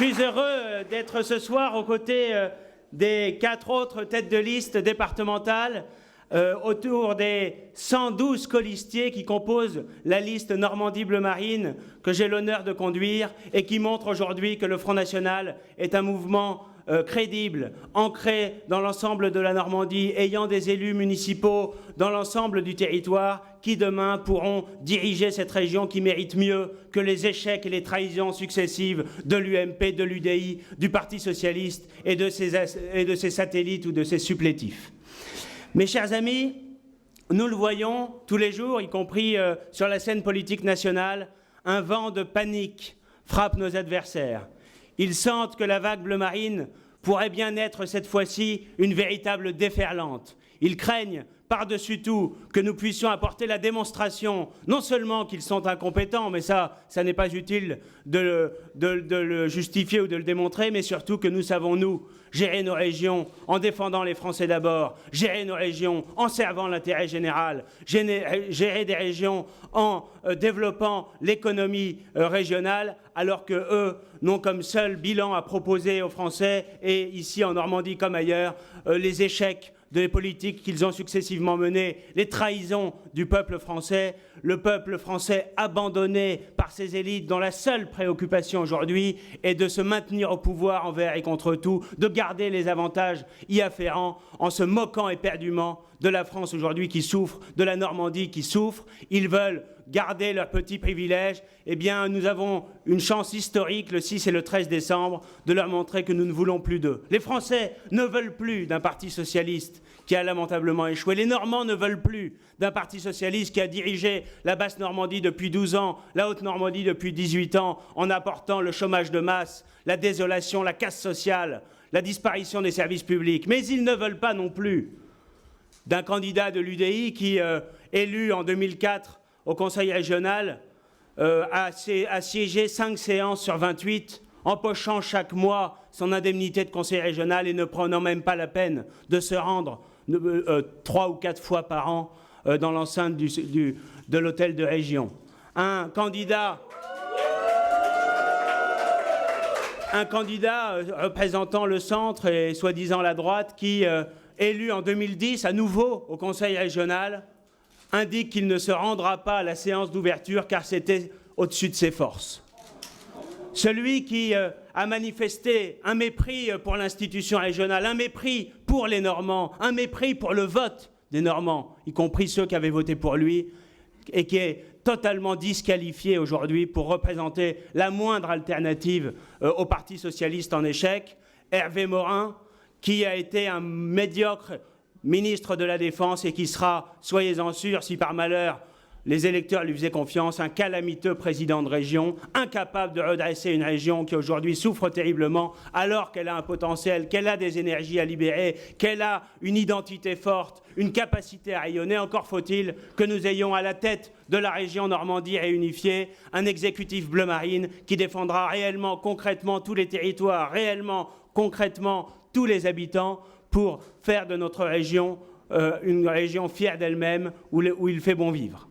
suis heureux d'être ce soir aux côtés des 4 autres têtes de liste départementales autour des 112 colistiers qui composent la liste Normandie-Bleu Marine que j'ai l'honneur de conduire et qui montrent aujourd'hui que le Front National est un mouvement crédible, ancré dans l'ensemble de la Normandie, ayant des élus municipaux dans l'ensemble du territoire qui demain pourront diriger cette région qui mérite mieux que les échecs et les trahisons successives de l'UMP, de l'UDI, du Parti socialiste et de ses satellites ou de ses supplétifs. Mes chers amis, nous le voyons tous les jours, y compris sur la scène politique nationale, un vent de panique frappe nos adversaires. Ils sentent que la vague bleu marine pourrait bien être cette fois-ci une véritable déferlante. Ils craignent par-dessus tout que nous puissions apporter la démonstration, non seulement qu'ils sont incompétents, mais ça n'est pas utile de le justifier ou de le démontrer, mais surtout que nous savons, nous, gérer nos régions en défendant les Français d'abord, gérer nos régions en servant l'intérêt général, gérer des régions en développant l'économie régionale, alors qu'eux n'ont comme seul bilan à proposer aux Français, et ici en Normandie comme ailleurs, les échecs des politiques qu'ils ont successivement menées, les trahisons du peuple français, le peuple français abandonné par ses élites dont la seule préoccupation aujourd'hui est de se maintenir au pouvoir envers et contre tout, de garder les avantages y afférents en se moquant éperdument de la France aujourd'hui qui souffre, de la Normandie qui souffre. Ils veulent garder leurs petits privilèges. Eh bien, nous avons une chance historique, le 6 et le 13 décembre, de leur montrer que nous ne voulons plus d'eux. Les Français ne veulent plus d'un parti socialiste qui a lamentablement échoué. Les Normands ne veulent plus d'un parti socialiste qui a dirigé la Basse-Normandie depuis 12 ans, la Haute-Normandie depuis 18 ans, en apportant le chômage de masse, la désolation, la casse sociale, la disparition des services publics. Mais ils ne veulent pas non plus d'un candidat de l'UDI qui, élu en 2004 au Conseil régional, a siégé 5 séances sur 28, empochant chaque mois son indemnité de conseil régional et ne prenant même pas la peine de se rendre 3 ou 4 fois par an dans l'enceinte de l'hôtel de région. Un candidat représentant le centre et soi-disant la droite qui, élu en 2010 à nouveau au Conseil régional, indique qu'il ne se rendra pas à la séance d'ouverture car c'était au-dessus de ses forces. Celui qui a manifesté un mépris pour l'institution régionale, un mépris pour les Normands, un mépris pour le vote des Normands, y compris ceux qui avaient voté pour lui, et qui est totalement disqualifié aujourd'hui pour représenter la moindre alternative au Parti socialiste en échec, Hervé Morin, qui a été un médiocre ministre de la Défense et qui sera, soyez-en sûrs, si par malheur les électeurs lui faisaient confiance, un calamiteux président de région, incapable de redresser une région qui aujourd'hui souffre terriblement alors qu'elle a un potentiel, qu'elle a des énergies à libérer, qu'elle a une identité forte, une capacité à rayonner. Encore faut-il que nous ayons à la tête de la région Normandie réunifiée un exécutif bleu marine qui défendra réellement, concrètement tous les territoires, réellement, concrètement tous les habitants pour faire de notre région une région fière d'elle-même où il fait bon vivre.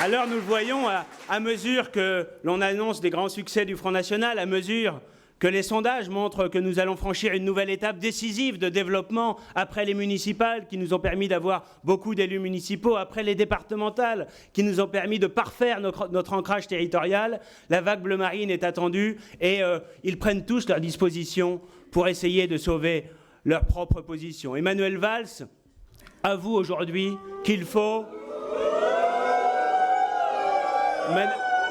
Alors nous le voyons, à mesure que l'on annonce des grands succès du Front National, à mesure que les sondages montrent que nous allons franchir une nouvelle étape décisive de développement après les municipales qui nous ont permis d'avoir beaucoup d'élus municipaux, après les départementales qui nous ont permis de parfaire notre ancrage territorial, la vague bleu marine est attendue et ils prennent tous leurs dispositions pour essayer de sauver leur propre position. Emmanuel Valls avoue aujourd'hui qu'il faut...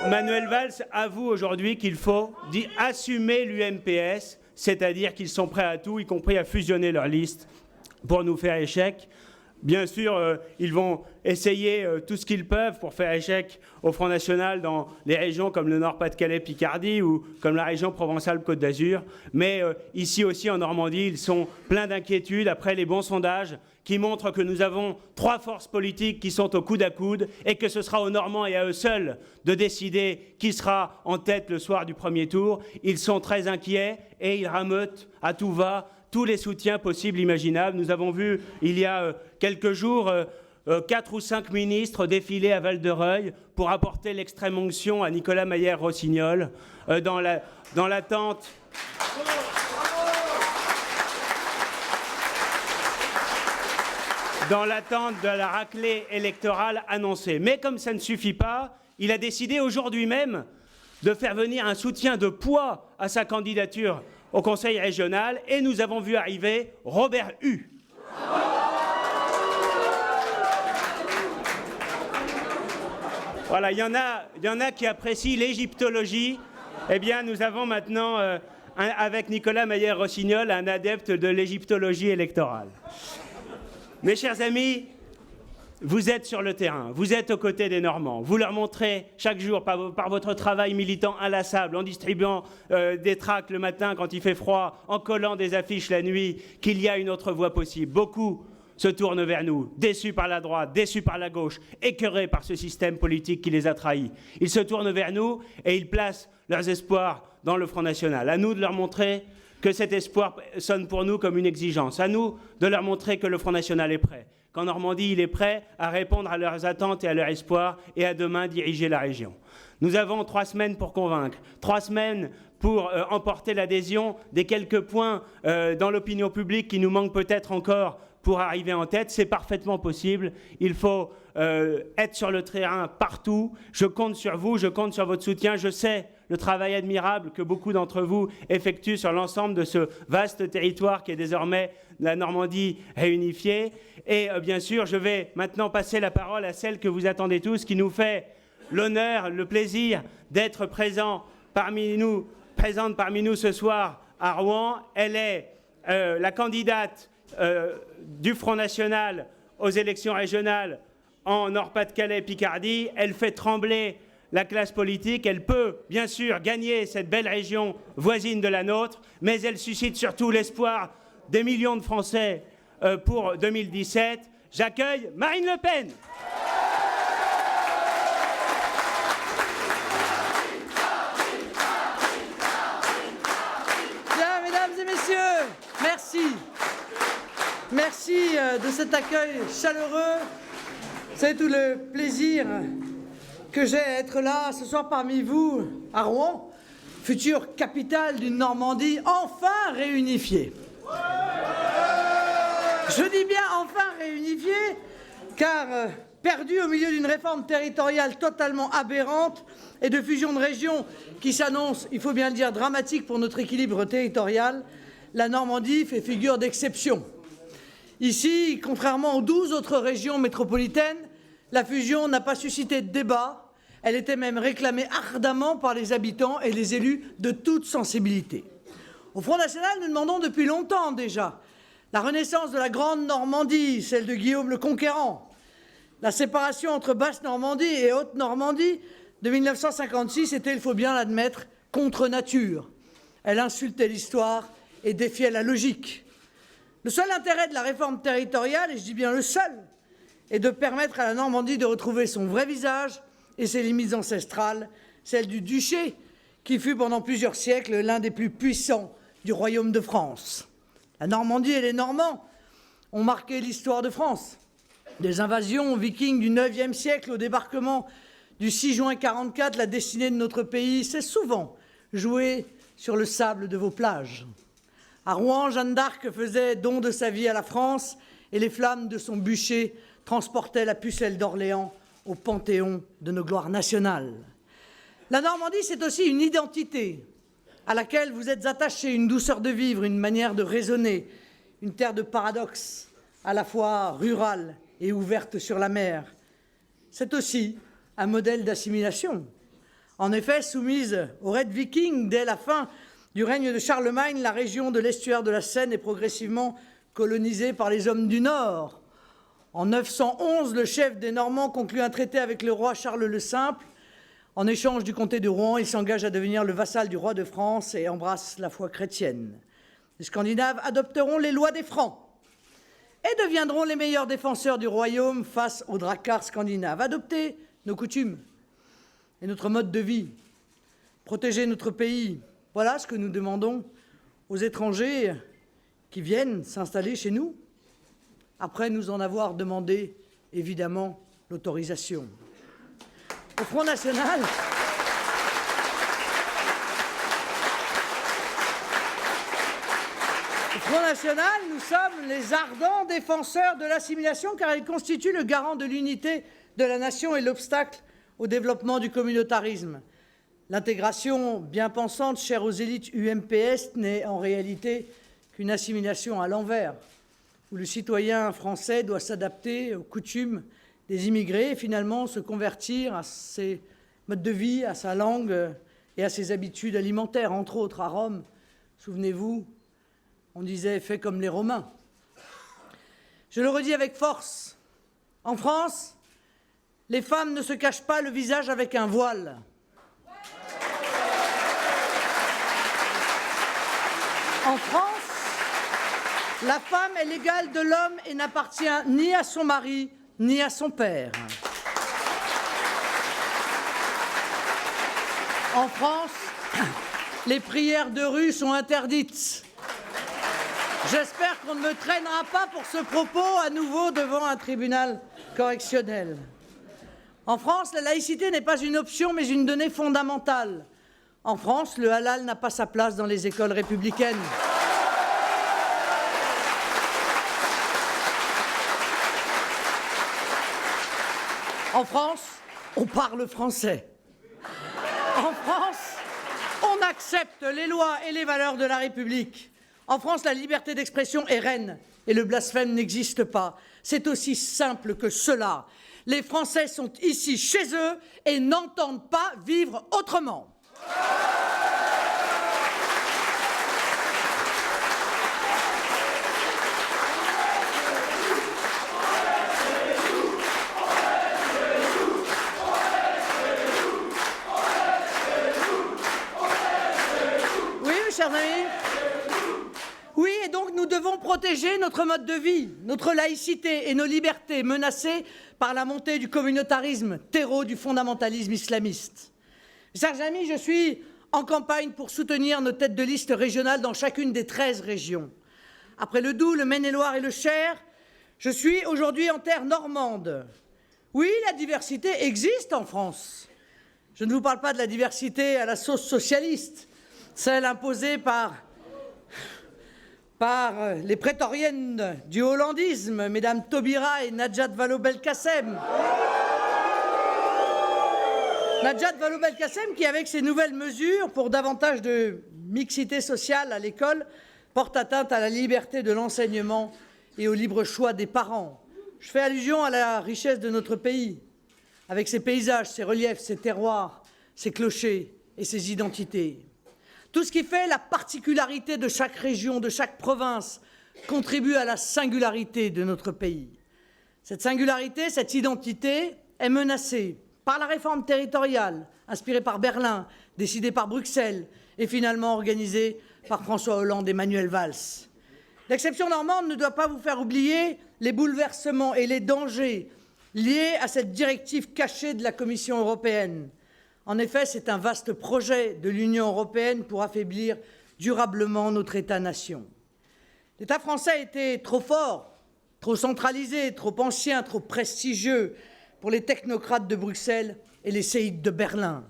Manuel Valls avoue aujourd'hui qu'il faut assumer l'UMPS, c'est-à-dire qu'ils sont prêts à tout, y compris à fusionner leurs listes pour nous faire échec. Bien sûr, ils vont essayer tout ce qu'ils peuvent pour faire échec au Front National dans les régions comme le Nord-Pas-de-Calais, Picardie ou comme la région Provence-Alpes-Côte d'Azur. Mais ici aussi en Normandie, ils sont pleins d'inquiétudes après les bons sondages qui montrent que nous avons 3 forces politiques qui sont au coude à coude et que ce sera aux Normands et à eux seuls de décider qui sera en tête le soir du premier tour. Ils sont très inquiets et ils rameutent à tout va tous les soutiens possibles, imaginables. Nous avons vu il y a quelques jours 4 ou 5 ministres défiler à Val-de-Reuil pour apporter l'extrême onction à Nicolas Mayer-Rossignol dans l'attente de la raclée électorale annoncée. Mais comme ça ne suffit pas, il a décidé aujourd'hui même de faire venir un soutien de poids à sa candidature au Conseil régional et nous avons vu arriver Robert Hue. Voilà, il y en a qui apprécient l'égyptologie. Eh bien, nous avons maintenant, avec Nicolas Mayer-Rossignol, un adepte de l'égyptologie électorale. Mes chers amis, vous êtes sur le terrain, vous êtes aux côtés des Normands, vous leur montrez chaque jour par votre travail militant inlassable, en distribuant des tracts le matin quand il fait froid, en collant des affiches la nuit, qu'il y a une autre voie possible. Beaucoup se tournent vers nous, déçus par la droite, déçus par la gauche, écœurés par ce système politique qui les a trahis. Ils se tournent vers nous et ils placent leurs espoirs dans le Front National. À nous de leur montrer que cet espoir sonne pour nous comme une exigence. À nous de leur montrer que le Front National est prêt. Qu'en Normandie, il est prêt à répondre à leurs attentes et à leurs espoirs et à demain diriger la région. Nous avons 3 semaines pour convaincre, 3 semaines pour emporter l'adhésion des quelques points dans l'opinion publique qui nous manquent peut-être encore pour arriver en tête. C'est parfaitement possible. Il faut être sur le terrain partout. Je compte sur vous, je compte sur votre soutien. Je sais le travail admirable que beaucoup d'entre vous effectuent sur l'ensemble de ce vaste territoire qui est désormais la Normandie réunifiée. Et bien sûr, je vais maintenant passer la parole à celle que vous attendez tous, qui nous fait l'honneur, le plaisir d'être présente parmi nous ce soir à Rouen. Elle est la candidate du Front National aux élections régionales en Nord-Pas-de-Calais, Picardie. Elle fait trembler la classe politique. Elle peut, bien sûr, gagner cette belle région voisine de la nôtre, mais elle suscite surtout l'espoir des millions de Français pour 2017. J'accueille Marine Le Pen. Bien, mesdames et messieurs, merci. Merci de cet accueil chaleureux. C'est tout le plaisir que j'ai à être là ce soir parmi vous à Rouen, future capitale d'une Normandie enfin réunifiée. Je dis bien enfin réunifiée, car perdue au milieu d'une réforme territoriale totalement aberrante et de fusion de régions qui s'annonce, il faut bien le dire, dramatique pour notre équilibre territorial, la Normandie fait figure d'exception. Ici, contrairement aux 12 autres régions métropolitaines, la fusion n'a pas suscité de débat. Elle était même réclamée ardemment par les habitants et les élus de toute sensibilité. Au Front National, nous demandons depuis longtemps déjà la renaissance de la Grande Normandie, celle de Guillaume le Conquérant. La séparation entre Basse-Normandie et Haute-Normandie de 1956 était, il faut bien l'admettre, contre nature. Elle insultait l'histoire et défiait la logique. Le seul intérêt de la réforme territoriale, et je dis bien le seul, est de permettre à la Normandie de retrouver son vrai visage et ses limites ancestrales, celle du duché, qui fut pendant plusieurs siècles l'un des plus puissants du royaume de France. La Normandie et les Normands ont marqué l'histoire de France. Des invasions vikings du IXe siècle au débarquement du 6 juin 1944, la destinée de notre pays s'est souvent jouée sur le sable de vos plages. À Rouen, Jeanne d'Arc faisait don de sa vie à la France et les flammes de son bûcher transportaient la pucelle d'Orléans au panthéon de nos gloires nationales. La Normandie, c'est aussi une identité à laquelle vous êtes attachés, une douceur de vivre, une manière de raisonner, une terre de paradoxes, à la fois rurale et ouverte sur la mer. C'est aussi un modèle d'assimilation. En effet, soumise aux raids vikings dès la fin du règne de Charlemagne, la région de l'estuaire de la Seine est progressivement colonisée par les hommes du Nord. En 911, le chef des Normands conclut un traité avec le roi Charles le Simple. En échange du comté de Rouen, il s'engage à devenir le vassal du roi de France et embrasse la foi chrétienne. Les Scandinaves adopteront les lois des Francs et deviendront les meilleurs défenseurs du royaume face aux dracars scandinaves. Adopter nos coutumes et notre mode de vie, protéger notre pays, voilà ce que nous demandons aux étrangers qui viennent s'installer chez nous, après nous en avoir demandé, évidemment, l'autorisation. Au Front National, nous sommes les ardents défenseurs de l'assimilation car elle constitue le garant de l'unité de la nation et l'obstacle au développement du communautarisme. L'intégration bien pensante chère aux élites UMPS n'est en réalité qu'une assimilation à l'envers, où le citoyen français doit s'adapter aux coutumes des immigrés et finalement se convertir à ses modes de vie, à sa langue et à ses habitudes alimentaires. Entre autres, à Rome, souvenez-vous, on disait « fais comme les Romains ». Je le redis avec force, en France, les femmes ne se cachent pas le visage avec un voile. En France, la femme est l'égale de l'homme et n'appartient ni à son mari, ni à son père. En France, les prières de rue sont interdites. J'espère qu'on ne me traînera pas pour ce propos à nouveau devant un tribunal correctionnel. En France, la laïcité n'est pas une option, mais une donnée fondamentale. En France, le halal n'a pas sa place dans les écoles républicaines. En France, on parle français. En France, on accepte les lois et les valeurs de la République. En France, la liberté d'expression est reine et le blasphème n'existe pas. C'est aussi simple que cela. Les Français sont ici chez eux et n'entendent pas vivre autrement. Oui, mes chers amis. Oui, et donc nous devons protéger notre mode de vie, notre laïcité et nos libertés menacées par la montée du communautarisme, terreau du fondamentalisme islamiste. Chers amis, je suis en campagne pour soutenir nos têtes de liste régionales dans chacune des 13 régions. Après le Doubs, le Maine-et-Loire et le Cher, je suis aujourd'hui en terre normande. Oui, la diversité existe en France. Je ne vous parle pas de la diversité à la sauce socialiste, celle imposée par les prétoriennes du hollandisme, mesdames Taubira et Najat Vallaud-Belkacem. Najat Vallaud-Belkacem qui, avec ses nouvelles mesures pour davantage de mixité sociale à l'école, porte atteinte à la liberté de l'enseignement et au libre choix des parents. Je fais allusion à la richesse de notre pays, avec ses paysages, ses reliefs, ses terroirs, ses clochers et ses identités. Tout ce qui fait la particularité de chaque région, de chaque province, contribue à la singularité de notre pays. Cette singularité, cette identité est menacée par la réforme territoriale, inspirée par Berlin, décidée par Bruxelles et finalement organisée par François Hollande et Manuel Valls. L'exception normande ne doit pas vous faire oublier les bouleversements et les dangers liés à cette directive cachée de la Commission européenne. En effet, c'est un vaste projet de l'Union européenne pour affaiblir durablement notre État-nation. L'État français était trop fort, trop centralisé, trop ancien, trop prestigieux pour les technocrates de Bruxelles et les séides de Berlin.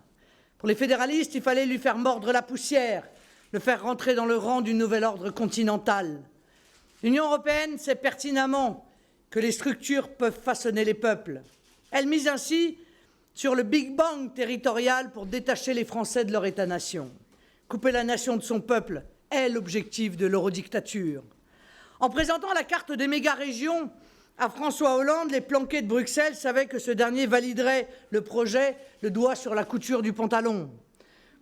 Pour les fédéralistes, il fallait lui faire mordre la poussière, le faire rentrer dans le rang du nouvel ordre continental. L'Union européenne sait pertinemment que les structures peuvent façonner les peuples. Elle mise ainsi sur le Big Bang territorial pour détacher les Français de leur État-nation. Couper la nation de son peuple est l'objectif de l'eurodictature. En présentant la carte des méga-régions à François Hollande, les planqués de Bruxelles savaient que ce dernier validerait le projet le doigt sur la couture du pantalon.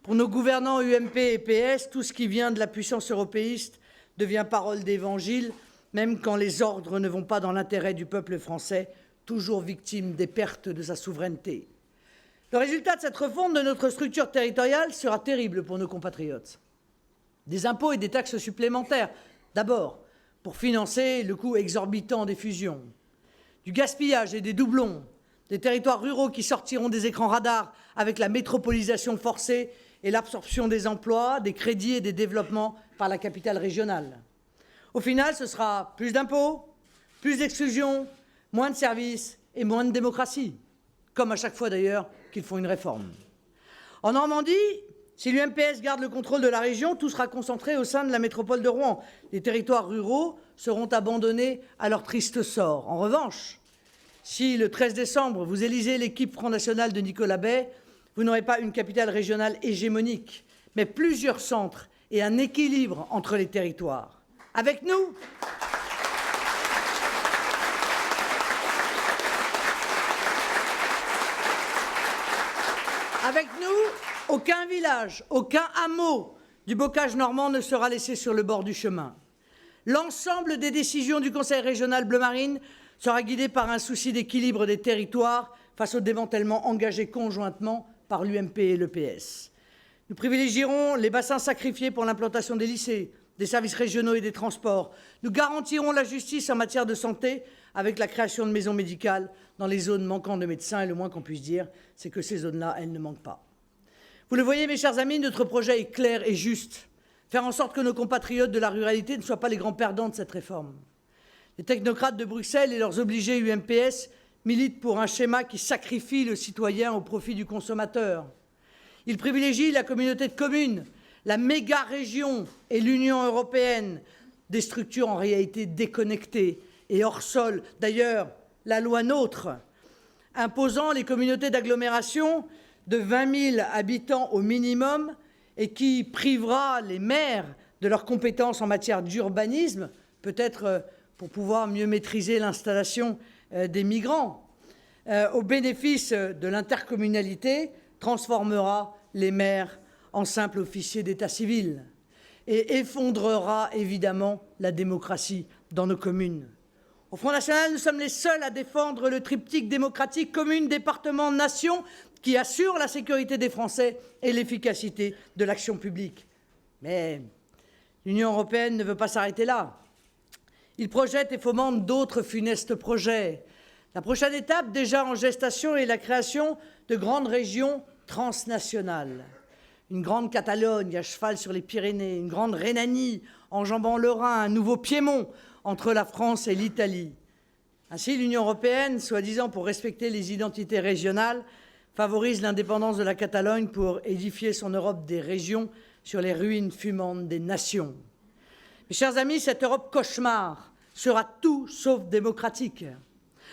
Pour nos gouvernants UMP et PS, tout ce qui vient de la puissance européiste devient parole d'évangile même quand les ordres ne vont pas dans l'intérêt du peuple français, toujours victime des pertes de sa souveraineté. Le résultat de cette refonte de notre structure territoriale sera terrible pour nos compatriotes. Des impôts et des taxes supplémentaires, d'abord, pour financer le coût exorbitant des fusions. Du gaspillage et des doublons, des territoires ruraux qui sortiront des écrans radars avec la métropolisation forcée et l'absorption des emplois, des crédits et des développements par la capitale régionale. Au final, ce sera plus d'impôts, plus d'exclusion, moins de services et moins de démocratie, comme à chaque fois d'ailleurs qu'ils font une réforme. En Normandie, si l'UMPS garde le contrôle de la région, tout sera concentré au sein de la métropole de Rouen. Les territoires ruraux seront abandonnés à leur triste sort. En revanche, si le 13 décembre, vous élisez l'équipe Front National de Nicolas Bay, vous n'aurez pas une capitale régionale hégémonique, mais plusieurs centres et un équilibre entre les territoires. Avec nous, aucun village, aucun hameau du bocage normand ne sera laissé sur le bord du chemin. L'ensemble des décisions du Conseil régional bleu marine sera guidé par un souci d'équilibre des territoires face au démantèlement engagé conjointement par l'UMP et l'EPS. Nous privilégierons les bassins sacrifiés pour l'implantation des lycées, des services régionaux et des transports. Nous garantirons la justice en matière de santé avec la création de maisons médicales dans les zones manquant de médecins. Et le moins qu'on puisse dire, c'est que ces zones-là, elles ne manquent pas. Vous le voyez, mes chers amis, notre projet est clair et juste. Faire en sorte que nos compatriotes de la ruralité ne soient pas les grands perdants de cette réforme. Les technocrates de Bruxelles et leurs obligés UMPS militent pour un schéma qui sacrifie le citoyen au profit du consommateur. Ils privilégient la communauté de communes, la méga-région et l'Union européenne, des structures en réalité déconnectées et hors sol. D'ailleurs, la loi NOTRe, imposant les communautés d'agglomération de 20 000 habitants au minimum et qui privera les maires de leurs compétences en matière d'urbanisme, peut-être pour pouvoir mieux maîtriser l'installation des migrants, au bénéfice de l'intercommunalité, transformera les maires en simples officiers d'état civil et effondrera évidemment la démocratie dans nos communes. Au Front National, nous sommes les seuls à défendre le triptyque démocratique, commune, département, nation, qui assure la sécurité des Français et l'efficacité de l'action publique. Mais l'Union européenne ne veut pas s'arrêter là. Il projette et fomente d'autres funestes projets. La prochaine étape, déjà en gestation, est la création de grandes régions transnationales. Une grande Catalogne à cheval sur les Pyrénées, une grande Rhénanie enjambant le Rhin, un nouveau Piémont entre la France et l'Italie. Ainsi, l'Union européenne, soi-disant pour respecter les identités régionales, favorise l'indépendance de la Catalogne pour édifier son Europe des régions sur les ruines fumantes des nations. Mes chers amis, cette Europe cauchemar sera tout sauf démocratique.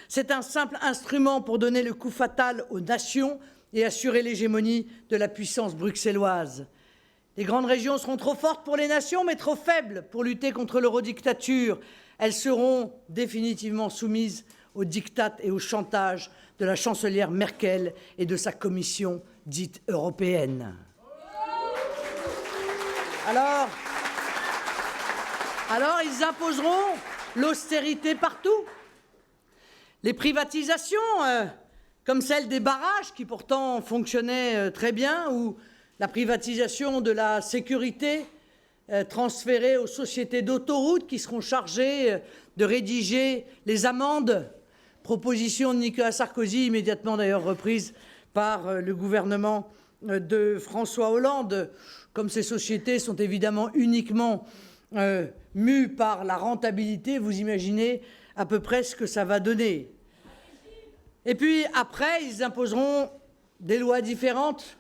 C'est un simple instrument pour donner le coup fatal aux nations et assurer l'hégémonie de la puissance bruxelloise. Les grandes régions seront trop fortes pour les nations, mais trop faibles pour lutter contre l'eurodictature. Elles seront définitivement soumises aux diktats et au chantage de la chancelière Merkel et de sa commission dite européenne. Alors ils imposeront l'austérité partout. Les privatisations, comme celle des barrages, qui pourtant fonctionnaient très bien, ou la privatisation de la sécurité transférée aux sociétés d'autoroutes qui seront chargées de rédiger les amendes. Proposition de Nicolas Sarkozy, immédiatement d'ailleurs reprise par le gouvernement de François Hollande. Comme ces sociétés sont évidemment uniquement mues par la rentabilité, vous imaginez à peu près ce que ça va donner. Et puis après, ils imposeront des lois différentes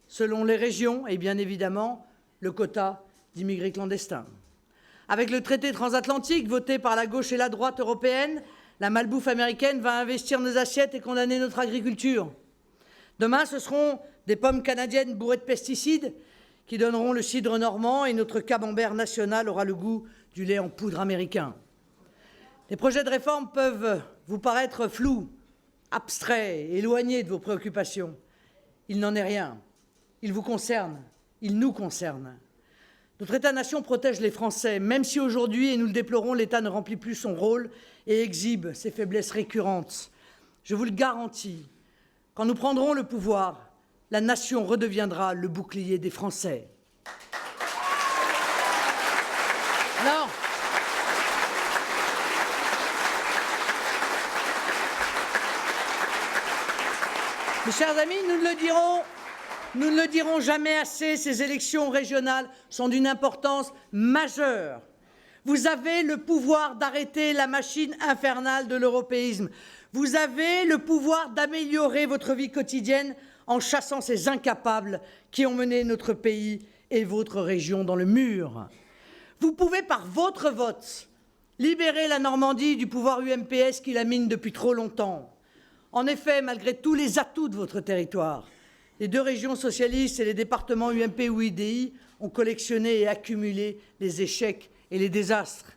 selon les régions et bien évidemment le quota d'immigrés clandestins. Avec le traité transatlantique voté par la gauche et la droite européenne, la malbouffe américaine va investir nos assiettes et condamner notre agriculture. Demain, ce seront des pommes canadiennes bourrées de pesticides qui donneront le cidre normand et notre camembert national aura le goût du lait en poudre américain. Les projets de réforme peuvent vous paraître flous, abstraits, éloignés de vos préoccupations. Il n'en est rien. Ils vous concernent. Ils nous concernent. Notre État-nation protège les Français, même si aujourd'hui, et nous le déplorons, l'État ne remplit plus son rôle et exhibe ses faiblesses récurrentes. Je vous le garantis, quand nous prendrons le pouvoir, la nation redeviendra le bouclier des Français. Alors, mes chers amis, nous ne le dirons jamais assez, ces élections régionales sont d'une importance majeure. Vous avez le pouvoir d'arrêter la machine infernale de l'européisme. Vous avez le pouvoir d'améliorer votre vie quotidienne en chassant ces incapables qui ont mené notre pays et votre région dans le mur. Vous pouvez, par votre vote, libérer la Normandie du pouvoir UMPS qui la mine depuis trop longtemps. En effet, malgré tous les atouts de votre territoire, les deux régions socialistes et les départements UMP ou UDI ont collectionné et accumulé les échecs et les désastres.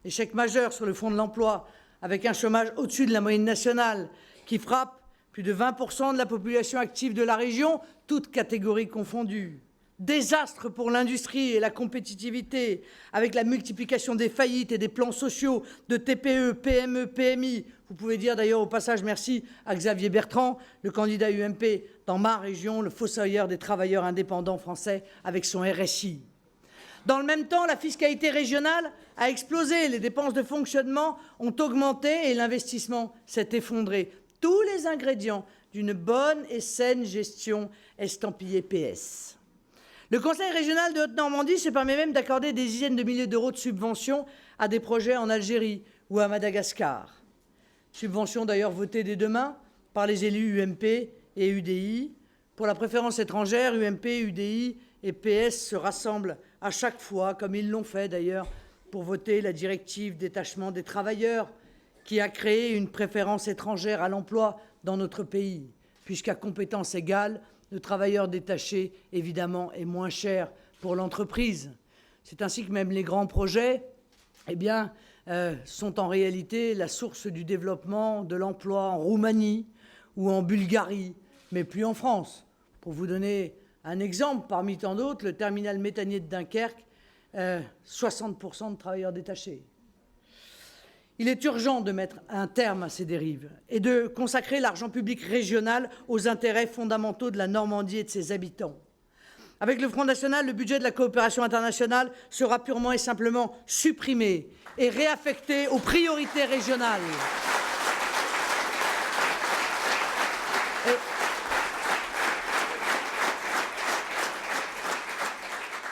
Échecs majeurs sur le front de l'emploi, avec un chômage au-dessus de la moyenne nationale, qui frappe plus de 20% de la population active de la région, toutes catégories confondues. Désastre pour l'industrie et la compétitivité, avec la multiplication des faillites et des plans sociaux de TPE, PME, PMI. Vous pouvez dire d'ailleurs au passage merci à Xavier Bertrand, le candidat UMP dans ma région, le fossoyeur des travailleurs indépendants français avec son RSI. Dans le même temps, la fiscalité régionale a explosé, les dépenses de fonctionnement ont augmenté et l'investissement s'est effondré. Tous les ingrédients d'une bonne et saine gestion estampillée PS. Le Conseil régional de Haute-Normandie se permet même d'accorder des dizaines de milliers d'euros de subventions à des projets en Algérie ou à Madagascar. Subventions d'ailleurs votées dès demain par les élus UMP et UDI. Pour la préférence étrangère, UMP, UDI et PS se rassemblent à chaque fois, comme ils l'ont fait d'ailleurs, pour voter la directive détachement des travailleurs qui a créé une préférence étrangère à l'emploi dans notre pays, puisqu'à compétences égales, le travailleur détaché, évidemment, est moins cher pour l'entreprise. C'est ainsi que même les grands projets sont en réalité la source du développement de l'emploi en Roumanie ou en Bulgarie, mais plus en France. Pour vous donner un exemple, parmi tant d'autres, le terminal méthanier de Dunkerque, 60% de travailleurs détachés. Il est urgent de mettre un terme à ces dérives et de consacrer l'argent public régional aux intérêts fondamentaux de la Normandie et de ses habitants. Avec le Front national, le budget de la coopération internationale sera purement et simplement supprimé et réaffecté aux priorités régionales.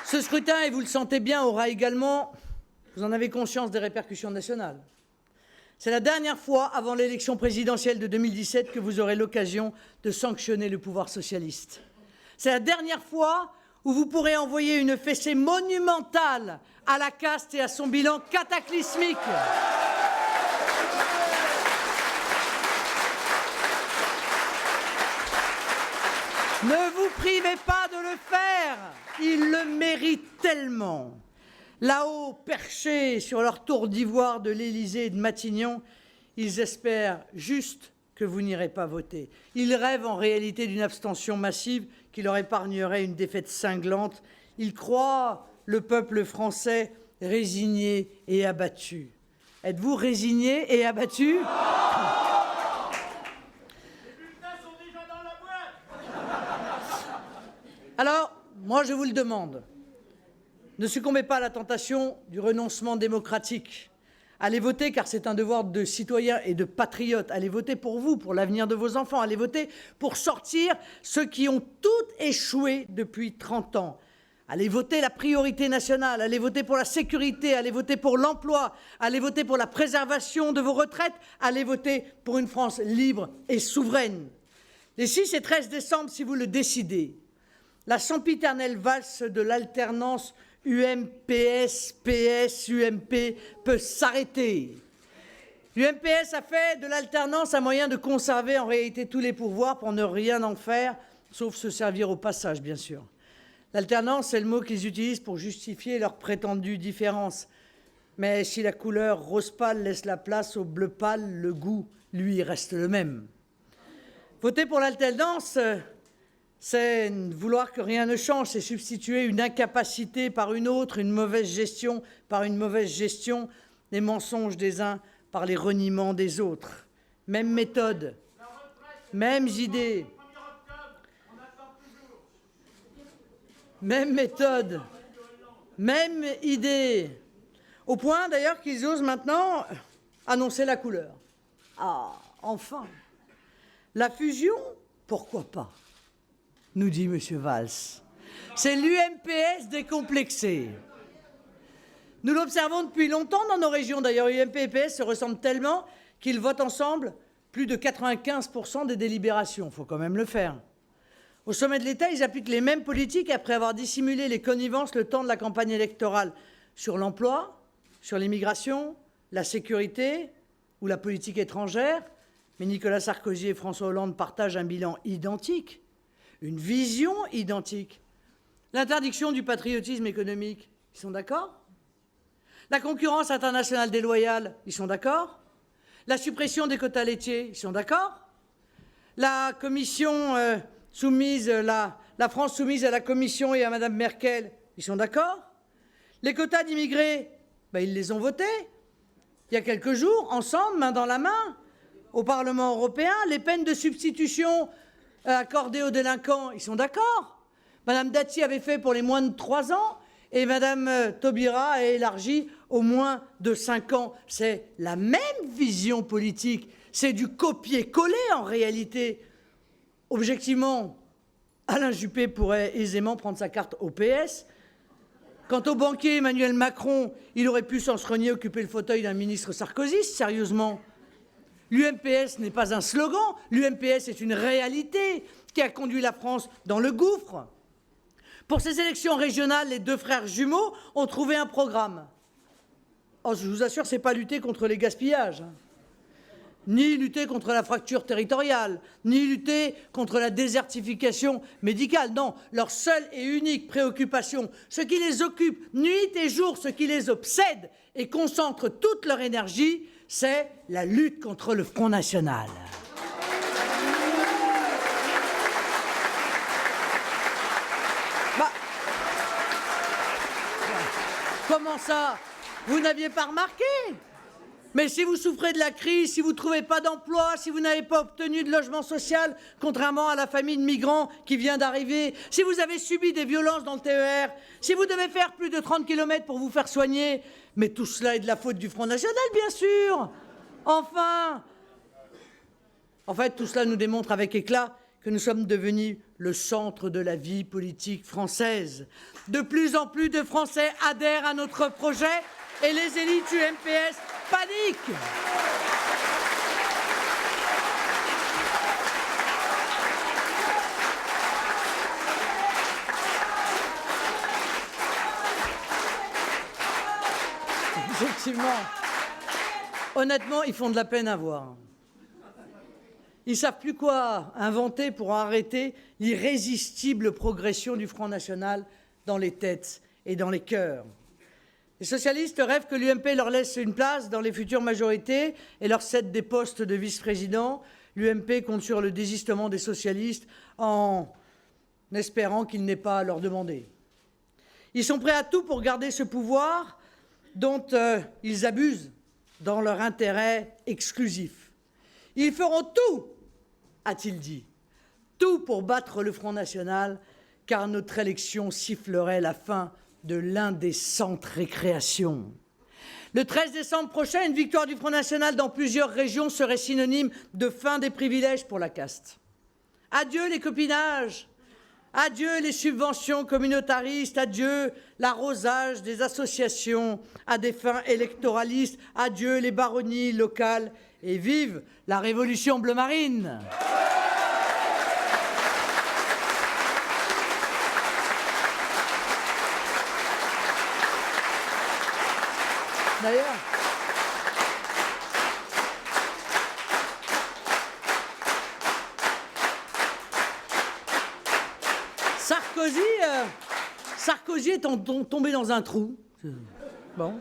Ce scrutin, et vous le sentez bien, aura également, vous en avez conscience, des répercussions nationales. C'est la dernière fois avant l'élection présidentielle de 2017 que vous aurez l'occasion de sanctionner le pouvoir socialiste. C'est la dernière fois où vous pourrez envoyer une fessée monumentale à la caste et à son bilan cataclysmique. Ne vous privez pas de le faire, ils le méritent tellement. Là-haut, perchés sur leur tour d'ivoire de l'Élysée et de Matignon, ils espèrent juste que vous n'irez pas voter. Ils rêvent en réalité d'une abstention massive qui leur épargnerait une défaite cinglante. Ils croient le peuple français résigné et abattu. Êtes-vous résigné et abattu ? Alors, moi je vous le demande. Ne succombez pas à la tentation du renoncement démocratique. Allez voter, car c'est un devoir de citoyen et de patriote. Allez voter pour vous, pour l'avenir de vos enfants. Allez voter pour sortir ceux qui ont tout échoué depuis 30 ans. Allez voter la priorité nationale. Allez voter pour la sécurité. Allez voter pour l'emploi. Allez voter pour la préservation de vos retraites. Allez voter pour une France libre et souveraine. Les 6 et 13 décembre, si vous le décidez, la sempiternelle valse de l'alternance UMPS, PS, UMP peut s'arrêter. L'UMPS a fait de l'alternance un moyen de conserver en réalité tous les pouvoirs pour ne rien en faire, sauf se servir au passage, bien sûr. L'alternance, c'est le mot qu'ils utilisent pour justifier leur prétendue différence. Mais si la couleur rose pâle laisse la place au bleu pâle, le goût, lui, reste le même. Voter pour l'alternance, c'est vouloir que rien ne change, c'est substituer une incapacité par une autre, une mauvaise gestion par une mauvaise gestion, les mensonges des uns par les reniements des autres. Même méthode, mêmes idées, même méthode, même idée, au point d'ailleurs qu'ils osent maintenant annoncer la couleur. Ah, enfin, la fusion, pourquoi pas, nous dit M. Valls. C'est l'UMPS décomplexé. Nous l'observons depuis longtemps dans nos régions. D'ailleurs, UMP et PS se ressemblent tellement qu'ils votent ensemble plus de 95% des délibérations. Il faut quand même le faire. Au sommet de l'État, ils appliquent les mêmes politiques après avoir dissimulé les connivences le temps de la campagne électorale sur l'emploi, sur l'immigration, la sécurité ou la politique étrangère. Mais Nicolas Sarkozy et François Hollande partagent un bilan identique, une vision identique. L'interdiction du patriotisme économique, ils sont d'accord? La concurrence internationale déloyale, ils sont d'accord? La suppression des quotas laitiers, ils sont d'accord? La commission la France soumise à la Commission et à Mme Merkel, ils sont d'accord? Les quotas d'immigrés, ils les ont votés il y a quelques jours, ensemble, main dans la main, au Parlement européen. Les peines de substitution accordées aux délinquants, ils sont d'accord? Mme Dati avait fait pour les moins de 3 ans et Mme Taubira a élargi aux moins de 5 ans. C'est la même vision politique, c'est du copier-coller en réalité. Objectivement, Alain Juppé pourrait aisément prendre sa carte au PS. Quant au banquier Emmanuel Macron, il aurait pu sans se renier occuper le fauteuil d'un ministre Sarkozy, sérieusement. L'UMPS n'est pas un slogan, l'UMPS est une réalité qui a conduit la France dans le gouffre. Pour ces élections régionales, les deux frères jumeaux ont trouvé un programme. Oh, je vous assure, ce n'est pas lutter contre les gaspillages, ni lutter contre la fracture territoriale, ni lutter contre la désertification médicale. Non, leur seule et unique préoccupation, ce qui les occupe nuit et jour, ce qui les obsède et concentre toute leur énergie, c'est la lutte contre le Front National. Comment ça? Vous n'aviez pas remarqué? Mais si vous souffrez de la crise, si vous ne trouvez pas d'emploi, si vous n'avez pas obtenu de logement social, contrairement à la famille de migrants qui vient d'arriver, si vous avez subi des violences dans le TER, si vous devez faire plus de 30 km pour vous faire soigner, mais tout cela est de la faute du Front National, bien sûr. Enfin, en fait, tout cela nous démontre avec éclat que nous sommes devenus le centre de la vie politique française. De plus en plus de Français adhèrent à notre projet et les élites UMPS paniquent. Effectivement. Honnêtement, ils font de la peine à voir. Ils ne savent plus quoi inventer pour arrêter l'irrésistible progression du Front National dans les têtes et dans les cœurs. Les socialistes rêvent que l'UMP leur laisse une place dans les futures majorités et leur cède des postes de vice-président. L'UMP compte sur le désistement des socialistes en espérant qu'il n'ait pas à leur demander. Ils sont prêts à tout pour garder ce pouvoir dont ils abusent dans leur intérêt exclusif. Ils feront tout, a-t-il dit, tout pour battre le Front National, car notre élection sifflerait la fin de l'indécente récréation. Le 13 décembre prochain, une victoire du Front National dans plusieurs régions serait synonyme de fin des privilèges pour la caste. Adieu les copinages, adieu les subventions communautaristes, adieu l'arrosage des associations à des fins électoralistes, adieu les baronnies locales et vive la révolution bleu marine. D'ailleurs, Sarkozy est tombé dans un trou. Bon.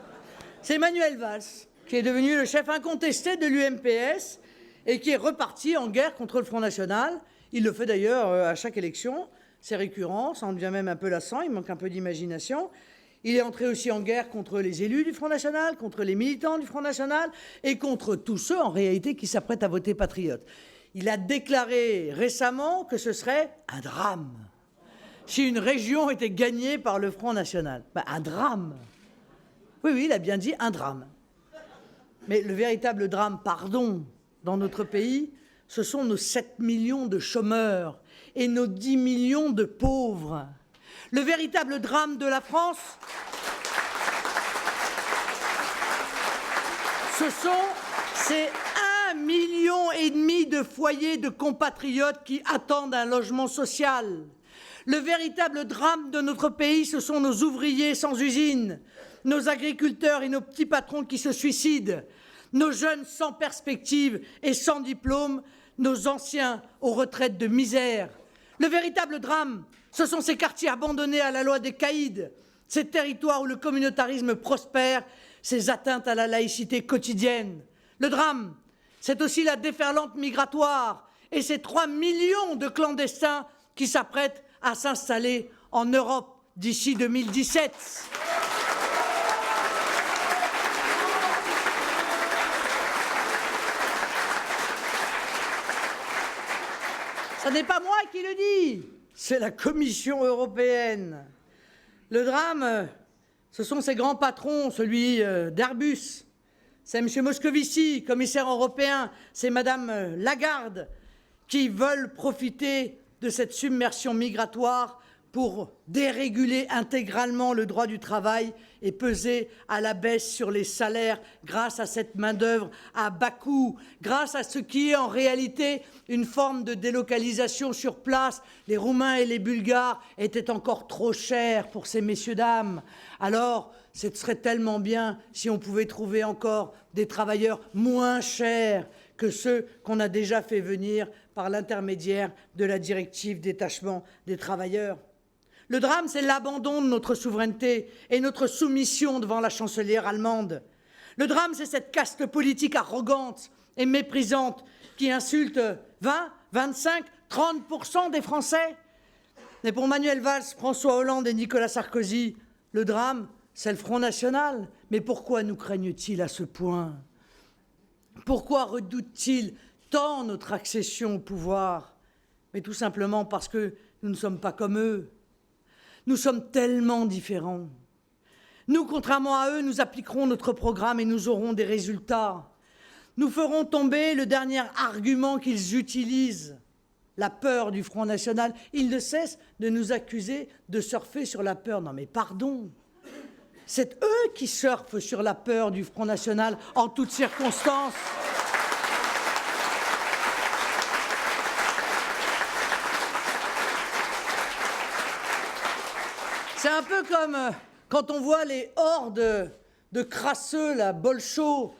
C'est Manuel Valls qui est devenu le chef incontesté de l'UMPS et qui est reparti en guerre contre le Front National. Il le fait d'ailleurs à chaque élection. C'est récurrent, ça en devient même un peu lassant, il manque un peu d'imagination. Il est entré aussi en guerre contre les élus du Front National, contre les militants du Front National et contre tous ceux, en réalité, qui s'apprêtent à voter patriote. Il a déclaré récemment que ce serait un drame si une région était gagnée par le Front National. Ben, un drame. Oui, il a bien dit un drame. Mais le véritable drame, pardon, dans notre pays, ce sont nos 7 millions de chômeurs et nos 10 millions de pauvres. Le véritable drame de la France, c'est 1,5 million de foyers de compatriotes qui attendent un logement social. Le véritable drame de notre pays, ce sont nos ouvriers sans usine, nos agriculteurs et nos petits patrons qui se suicident, nos jeunes sans perspective et sans diplôme, nos anciens aux retraites de misère. Le véritable drame, ce sont ces quartiers abandonnés à la loi des caïds, ces territoires où le communautarisme prospère, ces atteintes à la laïcité quotidienne. Le drame, c'est aussi la déferlante migratoire et ces 3 millions de clandestins qui s'apprêtent à s'installer en Europe d'ici 2017. Ce n'est pas moi qui le dis, c'est la Commission européenne. Le drame, ce sont ces grands patrons, celui d'Airbus, c'est M. Moscovici, commissaire européen, c'est Mme Lagarde, qui veulent profiter de cette submersion migratoire pour déréguler intégralement le droit du travail et peser à la baisse sur les salaires grâce à cette main-d'œuvre à bas coût, grâce à ce qui est en réalité une forme de délocalisation sur place. Les Roumains et les Bulgares étaient encore trop chers pour ces messieurs-dames. Alors, ce serait tellement bien si on pouvait trouver encore des travailleurs moins chers que ceux qu'on a déjà fait venir par l'intermédiaire de la directive détachement des travailleurs. Le drame, c'est l'abandon de notre souveraineté et notre soumission devant la chancelière allemande. Le drame, c'est cette caste politique arrogante et méprisante qui insulte 20, 25, 30% des Français. Mais pour Manuel Valls, François Hollande et Nicolas Sarkozy, le drame, c'est le Front National. Mais pourquoi nous craignent-ils à ce point? Pourquoi redoutent-ils tant notre accession au pouvoir? Mais tout simplement parce que nous ne sommes pas comme eux. Nous sommes tellement différents. Nous, contrairement à eux, nous appliquerons notre programme et nous aurons des résultats. Nous ferons tomber le dernier argument qu'ils utilisent, la peur du Front National. Ils ne cessent de nous accuser de surfer sur la peur. Non mais pardon, c'est eux qui surfent sur la peur du Front National en toutes circonstances. C'est un peu comme quand on voit les hordes de crasseux, la bolchos,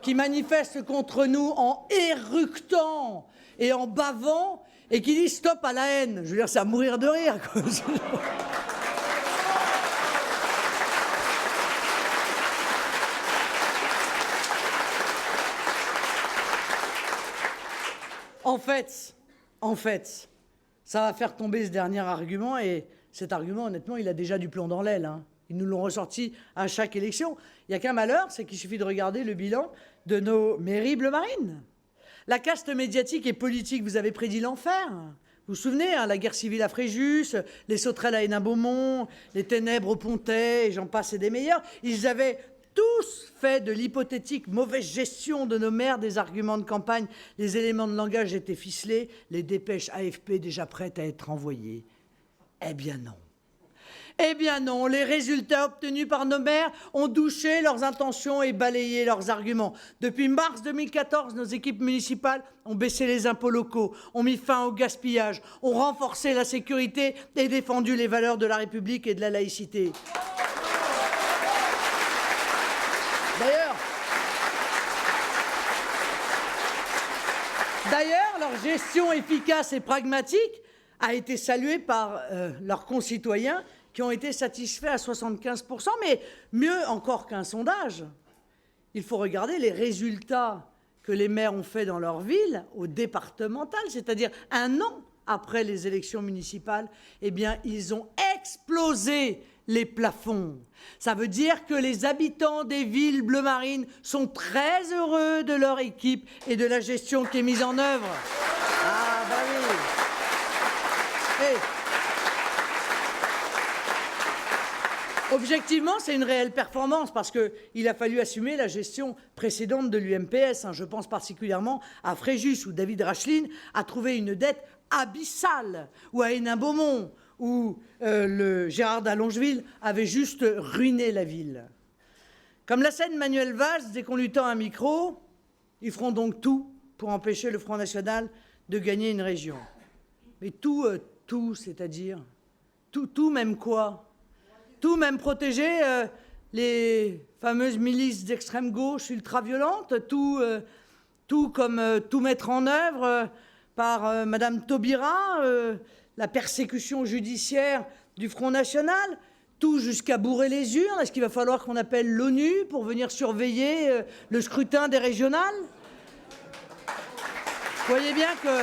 qui manifestent contre nous en éructant et en bavant et qui disent stop à la haine. Je veux dire, c'est à mourir de rire, quoi. En fait, ça va faire tomber ce dernier argument et cet argument, honnêtement, il a déjà du plomb dans l'aile. Ils nous l'ont ressorti à chaque élection. Il n'y a qu'un malheur, c'est qu'il suffit de regarder le bilan de nos mairies bleu-marines. La caste médiatique et politique vous avez prédit l'enfer. Vous vous souvenez, la guerre civile à Fréjus, les sauterelles à Hénin-Beaumont, les ténèbres au Pontet, et j'en passe et des meilleurs. Ils avaient tous fait de l'hypothétique mauvaise gestion de nos maires des arguments de campagne. Les éléments de langage étaient ficelés, les dépêches AFP déjà prêtes à être envoyées. Eh bien non. Eh bien non, les résultats obtenus par nos maires ont douché leurs intentions et balayé leurs arguments. Depuis mars 2014, nos équipes municipales ont baissé les impôts locaux, ont mis fin au gaspillage, ont renforcé la sécurité et défendu les valeurs de la République et de la laïcité. D'ailleurs, leur gestion efficace et pragmatique a été saluée par leurs concitoyens qui ont été satisfaits à 75%, mais mieux encore qu'un sondage, il faut regarder les résultats que les maires ont faits dans leur ville au départemental, c'est-à-dire un an après les élections municipales, eh bien, ils ont explosé les plafonds. Ça veut dire que les habitants des villes bleu marine sont très heureux de leur équipe et de la gestion qui est mise en œuvre. Ah, bah oui. Objectivement, c'est une réelle performance parce qu'il a fallu assumer la gestion précédente de l'UMPS. Je pense particulièrement à Fréjus, où David Racheline a trouvé une dette abyssale, ou à Hénin-Beaumont, où le Gérard d'Allongeville avait juste ruiné la ville. Comme la scène Manuel Valls, dès qu'on lui tend un micro, ils feront donc tout pour empêcher le Front National de gagner une région. Mais tout, c'est-à-dire tout même quoi? Tout, même protéger les fameuses milices d'extrême gauche ultra-violentes, tout comme tout mettre en œuvre par Madame Taubira, la persécution judiciaire du Front National, tout jusqu'à bourrer les urnes. Est-ce qu'il va falloir qu'on appelle l'ONU pour venir surveiller le scrutin des régionales? Vous voyez bien que...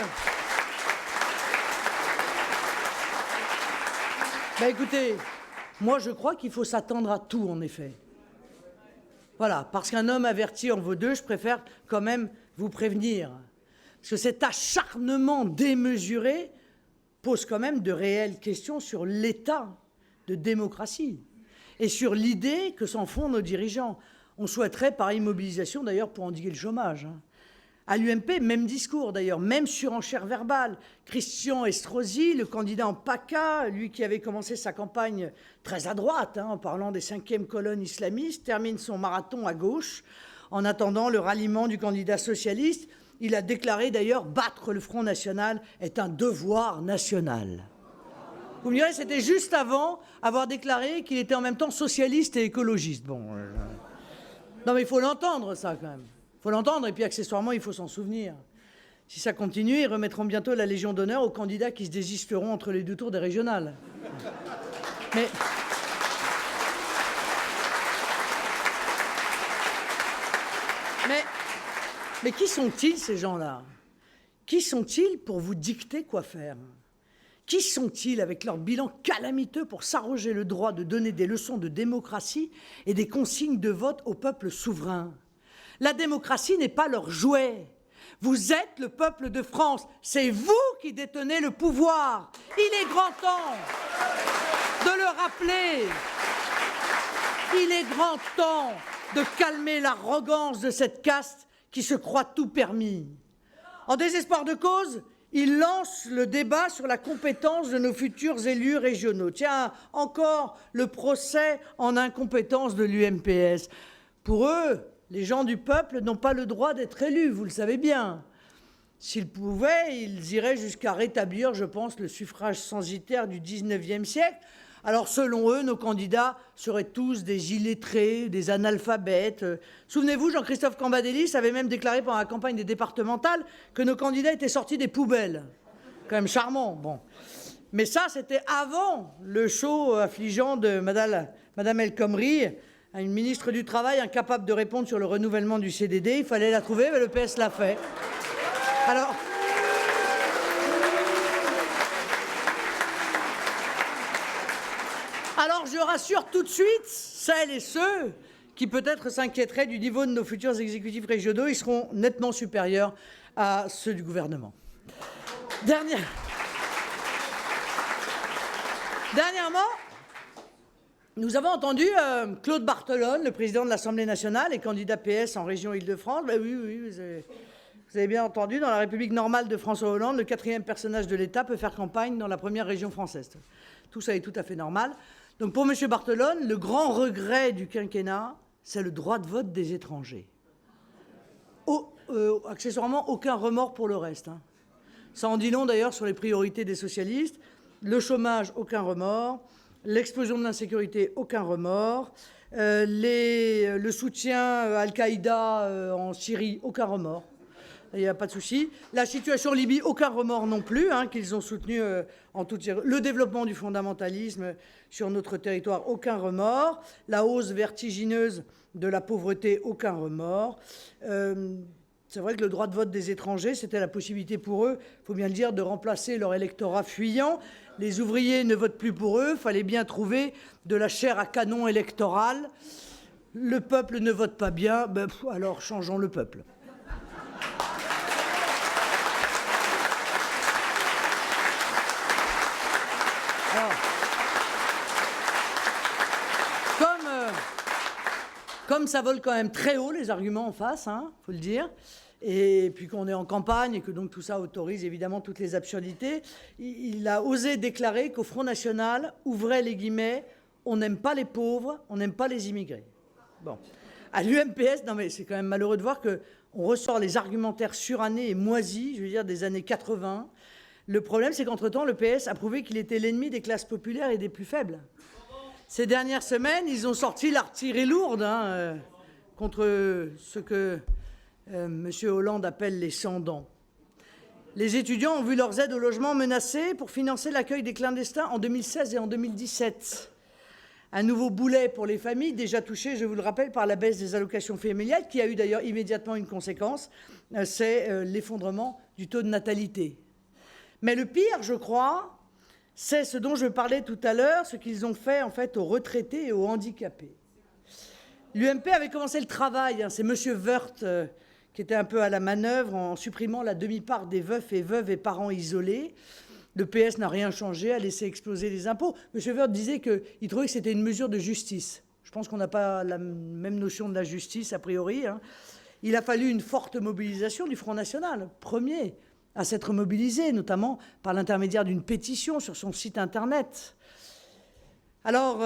Ben écoutez, moi je crois qu'il faut s'attendre à tout, en effet. Voilà, parce qu'un homme averti en vaut deux, je préfère quand même vous prévenir. Parce que cet acharnement démesuré pose quand même de réelles questions sur l'état de démocratie et sur l'idée que s'en font nos dirigeants. On souhaiterait, par immobilisation d'ailleurs, pour endiguer le chômage. À l'UMP, même discours d'ailleurs, même surenchère verbale. Christian Estrosi, le candidat en PACA, lui qui avait commencé sa campagne très à droite, en parlant des 5e colonnes islamistes, termine son marathon à gauche. En attendant le ralliement du candidat socialiste, il a déclaré d'ailleurs « Battre le Front National est un devoir national ». Vous me direz, c'était juste avant avoir déclaré qu'il était en même temps socialiste et écologiste. Bon, non mais il faut l'entendre ça quand même. Il faut l'entendre, et puis accessoirement, il faut s'en souvenir. Si ça continue, ils remettront bientôt la Légion d'honneur aux candidats qui se désisteront entre les deux tours des régionales. Mais qui sont-ils, ces gens-là? Qui sont-ils pour vous dicter quoi faire? Qui sont-ils avec leur bilan calamiteux pour s'arroger le droit de donner des leçons de démocratie et des consignes de vote au peuple souverain? La démocratie n'est pas leur jouet. Vous êtes le peuple de France. C'est vous qui détenez le pouvoir. Il est grand temps de le rappeler. Il est grand temps de calmer l'arrogance de cette caste qui se croit tout permis. En désespoir de cause, il lance le débat sur la compétence de nos futurs élus régionaux. Tiens, encore le procès en incompétence de l'UMPS. Pour eux, les gens du peuple n'ont pas le droit d'être élus, vous le savez bien. S'ils pouvaient, ils iraient jusqu'à rétablir, je pense, le suffrage censitaire du XIXe siècle. Alors, selon eux, nos candidats seraient tous des illettrés, des analphabètes. Souvenez-vous, Jean-Christophe Cambadélis avait même déclaré pendant la campagne des départementales que nos candidats étaient sortis des poubelles. Quand même charmant, bon. Mais ça, c'était avant le show affligeant de Madame El Khomri, une ministre du Travail incapable de répondre sur le renouvellement du CDD. Il fallait la trouver, mais le PS l'a fait. Alors, je rassure tout de suite celles et ceux qui peut-être s'inquiéteraient du niveau de nos futurs exécutifs régionaux. Ils seront nettement supérieurs à ceux du gouvernement. Dernièrement, nous avons entendu Claude Barthelone, le président de l'Assemblée nationale et candidat PS en région Île-de-France. Ben oui, vous avez bien entendu, dans la République normale de François Hollande, le 4e personnage de l'État peut faire campagne dans la première région française. Tout ça est tout à fait normal. Donc pour M. Barthelone, le grand regret du quinquennat, c'est le droit de vote des étrangers. Accessoirement, aucun remords pour le reste. Ça en dit long d'ailleurs sur les priorités des socialistes. Le chômage, aucun remords. L'explosion de l'insécurité, aucun remords. Le soutien à Al-Qaïda en Syrie, aucun remords. Il n'y a pas de souci. La situation en Libye, aucun remords non plus, qu'ils ont soutenu en toute... Le développement du fondamentalisme sur notre territoire, aucun remords. La hausse vertigineuse de la pauvreté, aucun remords. C'est vrai que le droit de vote des étrangers, c'était la possibilité pour eux, il faut bien le dire, de remplacer leur électorat fuyant. Les ouvriers ne votent plus pour eux, il fallait bien trouver de la chair à canon électorale. Le peuple ne vote pas bien, ben, alors changeons le peuple. Alors, comme ça vole quand même très haut les arguments en face, faut le dire, et puis qu'on est en campagne et que donc tout ça autorise évidemment toutes les absurdités, il a osé déclarer qu'au Front National, ouvrez les guillemets, on n'aime pas les pauvres, on n'aime pas les immigrés. Bon. À l'UMPS, non mais c'est quand même malheureux de voir qu'on ressort les argumentaires surannés et moisis, je veux dire des années 80. Le problème, c'est qu'entre-temps, le PS a prouvé qu'il était l'ennemi des classes populaires et des plus faibles. Ces dernières semaines, ils ont sorti l'artillerie lourde contre ce que M. Hollande appelle les sans-dents. Les étudiants ont vu leurs aides au logement menacées pour financer l'accueil des clandestins en 2016 et en 2017. Un nouveau boulet pour les familles, déjà touchées, je vous le rappelle, par la baisse des allocations familiales, qui a eu d'ailleurs immédiatement une conséquence, c'est l'effondrement du taux de natalité. Mais le pire, je crois, c'est ce dont je parlais tout à l'heure, ce qu'ils ont fait en fait aux retraités et aux handicapés. L'UMP avait commencé le travail, c'est M. Woerth qui était un peu à la manœuvre en supprimant la demi-part des veufs et veuves et parents isolés. Le PS n'a rien changé, a laissé exploser les impôts. M. Woerth disait qu'il trouvait que c'était une mesure de justice. Je pense qu'on n'a pas la même notion de la justice a priori. Il a fallu une forte mobilisation du Front National, premier à s'être mobilisé, notamment par l'intermédiaire d'une pétition sur son site Internet. Alors,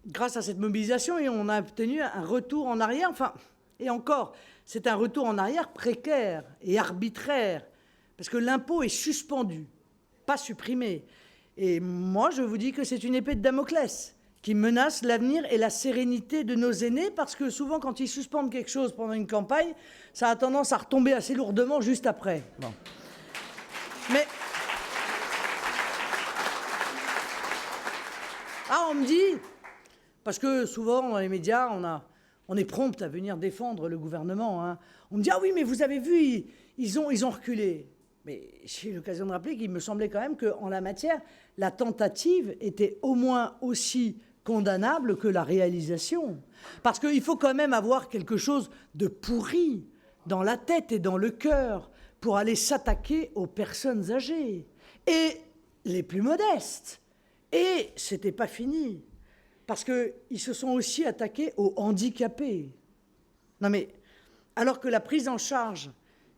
grâce à cette mobilisation, on a obtenu un retour en arrière, enfin, et encore, c'est un retour en arrière précaire et arbitraire, parce que l'impôt est suspendu, pas supprimé. Et moi, je vous dis que c'est une épée de Damoclès qui menace l'avenir et la sérénité de nos aînés, parce que souvent, quand ils suspendent quelque chose pendant une campagne, ça a tendance à retomber assez lourdement juste après. Bon. Mais on me dit, parce que souvent dans les médias, on est prompt à venir défendre le gouvernement. On me dit, ah oui, mais vous avez vu, ils ont reculé. Mais j'ai eu l'occasion de rappeler qu'il me semblait quand même qu'en la matière, la tentative était au moins aussi condamnable que la réalisation. Parce qu'il faut quand même avoir quelque chose de pourri dans la tête et dans le cœur pour aller s'attaquer aux personnes âgées et les plus modestes. Et ce n'était pas fini, parce qu'ils se sont aussi attaqués aux handicapés. Non mais, alors que la prise en charge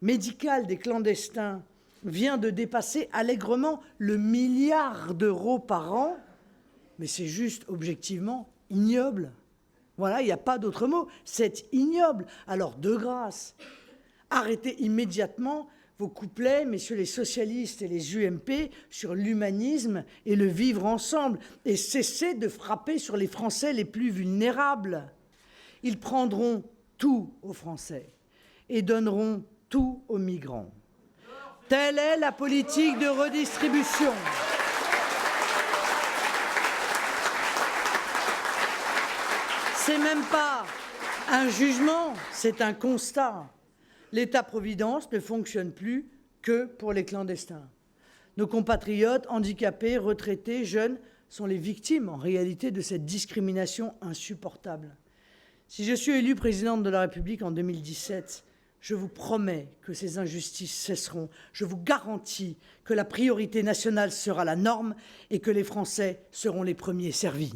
médicale des clandestins vient de dépasser allègrement le milliard d'euros par an, mais c'est juste objectivement ignoble. Voilà, il n'y a pas d'autre mot, c'est ignoble. Alors, de grâce, arrêtez immédiatement vos couplets, messieurs les socialistes et les UMP, sur l'humanisme et le vivre ensemble, et cessez de frapper sur les Français les plus vulnérables. Ils prendront tout aux Français et donneront tout aux migrants. Telle est la politique de redistribution. C'est même pas un jugement, c'est un constat. L'État-providence ne fonctionne plus que pour les clandestins. Nos compatriotes, handicapés, retraités, jeunes, sont les victimes, en réalité, de cette discrimination insupportable. Si je suis élue présidente de la République en 2017, je vous promets que ces injustices cesseront. Je vous garantis que la priorité nationale sera la norme et que les Français seront les premiers servis.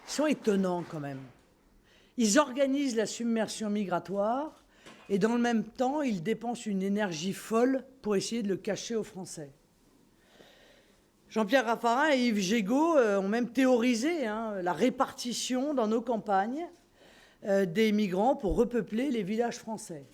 Ils sont étonnants quand même. Ils organisent la submersion migratoire et dans le même temps, ils dépensent une énergie folle pour essayer de le cacher aux Français. Jean-Pierre Raffarin et Yves Gégaud ont même théorisé la répartition dans nos campagnes des migrants pour repeupler les villages français.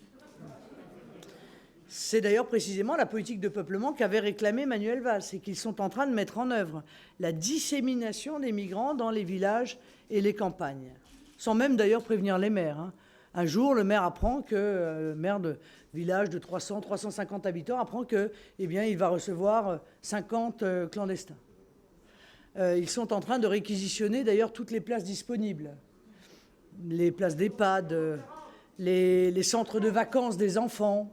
C'est d'ailleurs précisément la politique de peuplement qu'avait réclamé Manuel Valls et qu'ils sont en train de mettre en œuvre, la dissémination des migrants dans les villages et les campagnes. sans même d'ailleurs prévenir les maires. Hein. Un jour, le maire apprend que, le maire de village de 300, 350 habitants apprend que, eh bien, il va recevoir 50 clandestins. Ils sont en train de réquisitionner d'ailleurs toutes les places disponibles. Les places d'EHPAD, les centres de vacances des enfants,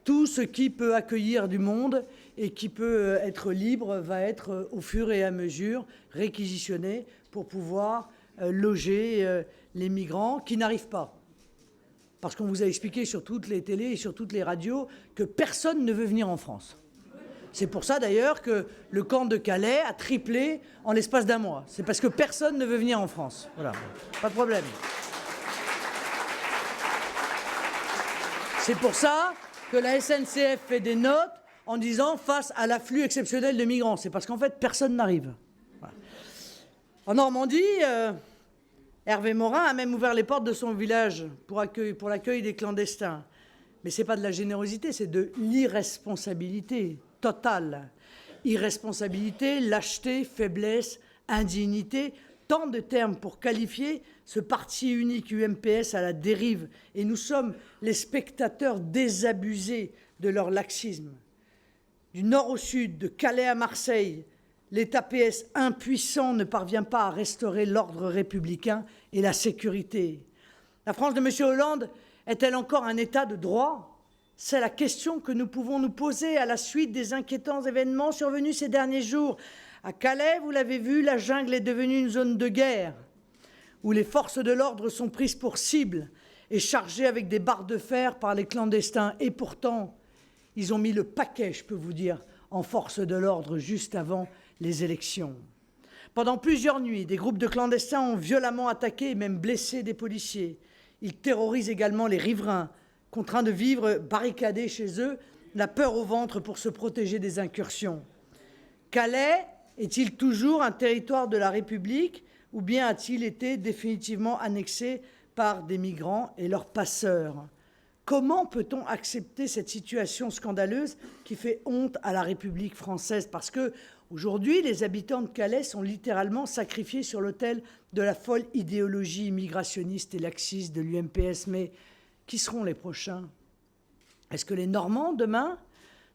tout ce qui peut accueillir du monde et qui peut être libre va être au fur et à mesure réquisitionné pour pouvoir loger les migrants qui n'arrivent pas. Parce qu'on vous a expliqué sur toutes les télés et sur toutes les radios que personne ne veut venir en France. C'est pour ça d'ailleurs que le camp de Calais a triplé en l'espace d'un mois. C'est parce que personne ne veut venir en France. Voilà, pas de problème. C'est pour ça que la SNCF fait des notes en disant face à l'afflux exceptionnel de migrants. C'est parce qu'en fait, personne n'arrive. Voilà. En Normandie, Hervé Morin a même ouvert les portes de son village pour l'accueil des clandestins. Mais ce n'est pas de la générosité, c'est de l'irresponsabilité totale. Irresponsabilité, lâcheté, faiblesse, indignité, tant de termes pour qualifier ce parti unique UMPS à la dérive. Et nous sommes les spectateurs désabusés de leur laxisme. Du nord au sud, de Calais à Marseille, l'État PS impuissant ne parvient pas à restaurer l'ordre républicain et la sécurité. La France de M. Hollande est-elle encore un État de droit? C'est la question que nous pouvons nous poser à la suite des inquiétants événements survenus ces derniers jours. À Calais, vous l'avez vu, la jungle est devenue une zone de guerre, où les forces de l'ordre sont prises pour cible et chargées avec des barres de fer par les clandestins. Et pourtant, ils ont mis le paquet, je peux vous dire, en force de l'ordre juste avant les élections. Pendant plusieurs nuits, des groupes de clandestins ont violemment attaqué et même blessé des policiers. Ils terrorisent également les riverains, contraints de vivre barricadés chez eux, la peur au ventre pour se protéger des incursions. Calais est-il toujours un territoire de la République ou bien a-t-il été définitivement annexé par des migrants et leurs passeurs? Comment peut-on accepter cette situation scandaleuse qui fait honte à la République française? Parce que aujourd'hui, les habitants de Calais sont littéralement sacrifiés sur l'autel de la folle idéologie immigrationniste et laxiste de l'UMPS. Mais qui seront les prochains? Est-ce que les Normands, demain,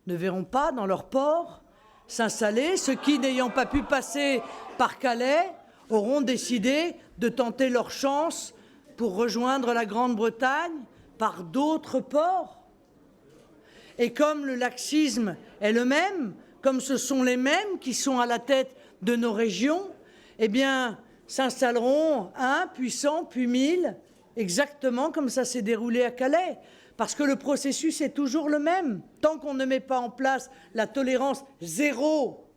ne verront pas dans leur port s'installer? Ceux qui, n'ayant pas pu passer par Calais, auront décidé de tenter leur chance pour rejoindre la Grande-Bretagne par d'autres ports. Et comme le laxisme est le même, comme ce sont les mêmes qui sont à la tête de nos régions, eh bien, s'installeront 1, puis 100, puis 1000, exactement comme ça s'est déroulé à Calais. Parce que le processus est toujours le même. Tant qu'on ne met pas en place la tolérance zéro,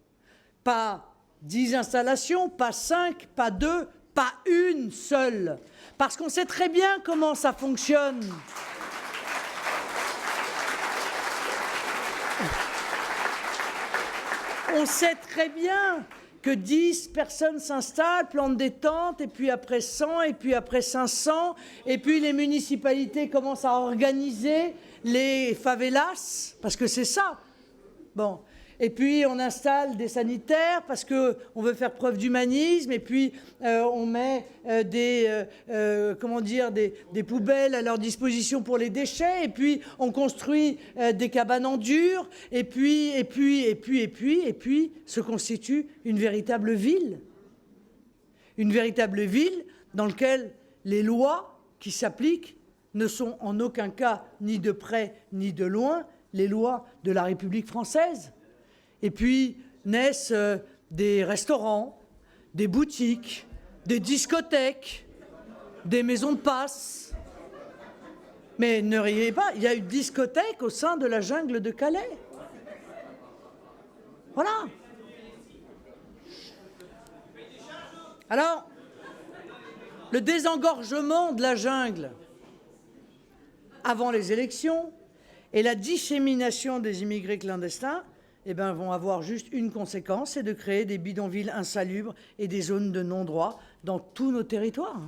pas 10 installations, pas 5, pas 2, pas une seule. Parce qu'on sait très bien comment ça fonctionne. On sait très bien que 10 personnes s'installent, plantent des tentes, et puis après 100, et puis après 500, et puis les municipalités commencent à organiser les favelas, parce que c'est ça. Bon. Et puis on installe des sanitaires parce qu'on veut faire preuve d'humanisme, et puis on met des poubelles à leur disposition pour les déchets, et puis on construit des cabanes en dur, et puis se constitue une véritable ville. Une véritable ville dans laquelle les lois qui s'appliquent ne sont en aucun cas, ni de près ni de loin, les lois de la République française. Et puis naissent des restaurants, des boutiques, des discothèques, des maisons de passe. Mais ne riez pas, il y a une discothèque au sein de la jungle de Calais. Voilà. Alors, le désengorgement de la jungle avant les élections et la dissémination des immigrés clandestins vont avoir juste une conséquence, c'est de créer des bidonvilles insalubres et des zones de non-droit dans tous nos territoires.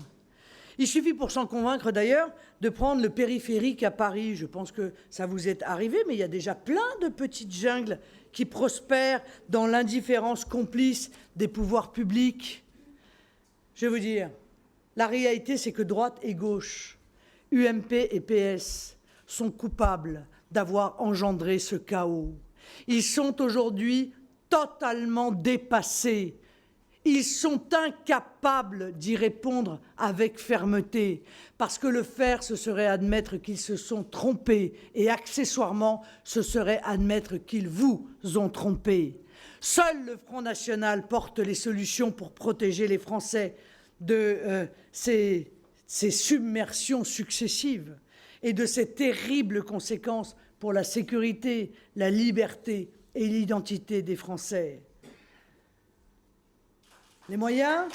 Il suffit pour s'en convaincre d'ailleurs de prendre le périphérique à Paris. Je pense que ça vous est arrivé, mais il y a déjà plein de petites jungles qui prospèrent dans l'indifférence complice des pouvoirs publics. Je vais vous dire, La réalité, c'est que droite et gauche, UMP et PS, sont coupables d'avoir engendré ce chaos. Ils sont aujourd'hui totalement dépassés. Ils sont incapables d'y répondre avec fermeté, parce que le faire, ce serait admettre qu'ils se sont trompés, et accessoirement, ce serait admettre qu'ils vous ont trompés. Seul le Front National porte les solutions pour protéger les Français de ces submersions successives et de ces terribles conséquences pour la sécurité, la liberté et l'identité des Français. Les moyens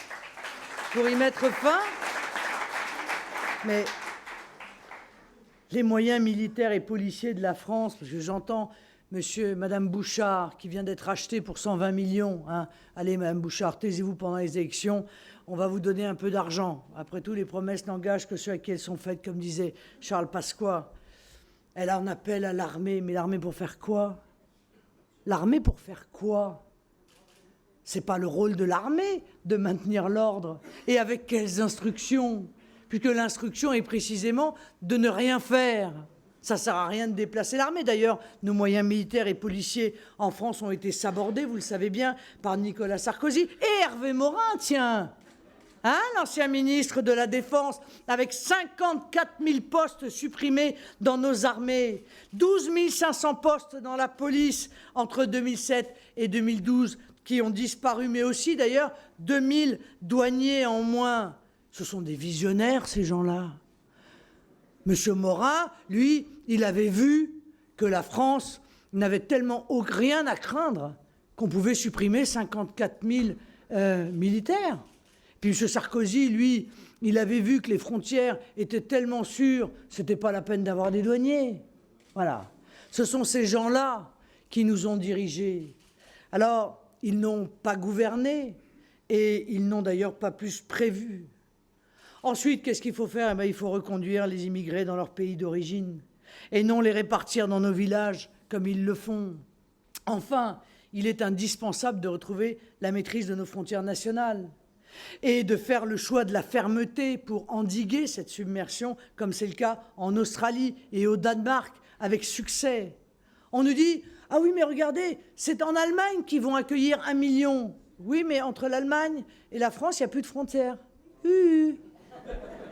pour y mettre fin, mais les moyens militaires et policiers de la France, parce que j'entends Madame Bouchard qui vient d'être achetée pour 120 millions. Hein. Allez, Madame Bouchard, taisez-vous pendant les élections, on va vous donner un peu d'argent. Après tout, les promesses n'engagent que ceux à qui elles sont faites, comme disait Charles Pasqua. Elle en appelle à l'armée, mais l'armée pour faire quoi? L'armée pour faire quoi? C'est pas le rôle de l'armée de maintenir l'ordre. Et avec quelles instructions? Puisque l'instruction est précisément de ne rien faire. Ça ne sert à rien de déplacer l'armée. D'ailleurs, nos moyens militaires et policiers en France ont été sabordés, vous le savez bien, par Nicolas Sarkozy et Hervé Morin, tiens. Hein, l'ancien ministre de la Défense, avec 54 000 postes supprimés dans nos armées, 12 500 postes dans la police entre 2007 et 2012, qui ont disparu, mais aussi d'ailleurs 2000 douaniers en moins. Ce sont des visionnaires, ces gens-là. Monsieur Morin, lui, il avait vu que la France n'avait tellement rien à craindre qu'on pouvait supprimer 54 000 militaires. Puis M. Sarkozy, lui, il avait vu que les frontières étaient tellement sûres, ce n'était pas la peine d'avoir des douaniers. Voilà. Ce sont ces gens-là qui nous ont dirigés. Alors, ils n'ont pas gouverné et ils n'ont d'ailleurs pas plus prévu. Ensuite, qu'est-ce qu'il faut faire? Il faut reconduire les immigrés dans leur pays d'origine et non les répartir dans nos villages comme ils le font. Enfin, il est indispensable de retrouver la maîtrise de nos frontières nationales et de faire le choix de la fermeté pour endiguer cette submersion, comme c'est le cas en Australie et au Danemark, avec succès. On nous dit « Ah oui, mais regardez, c'est en Allemagne qu'ils vont accueillir 1 million. » Oui, mais entre l'Allemagne et la France, il n'y a plus de frontières.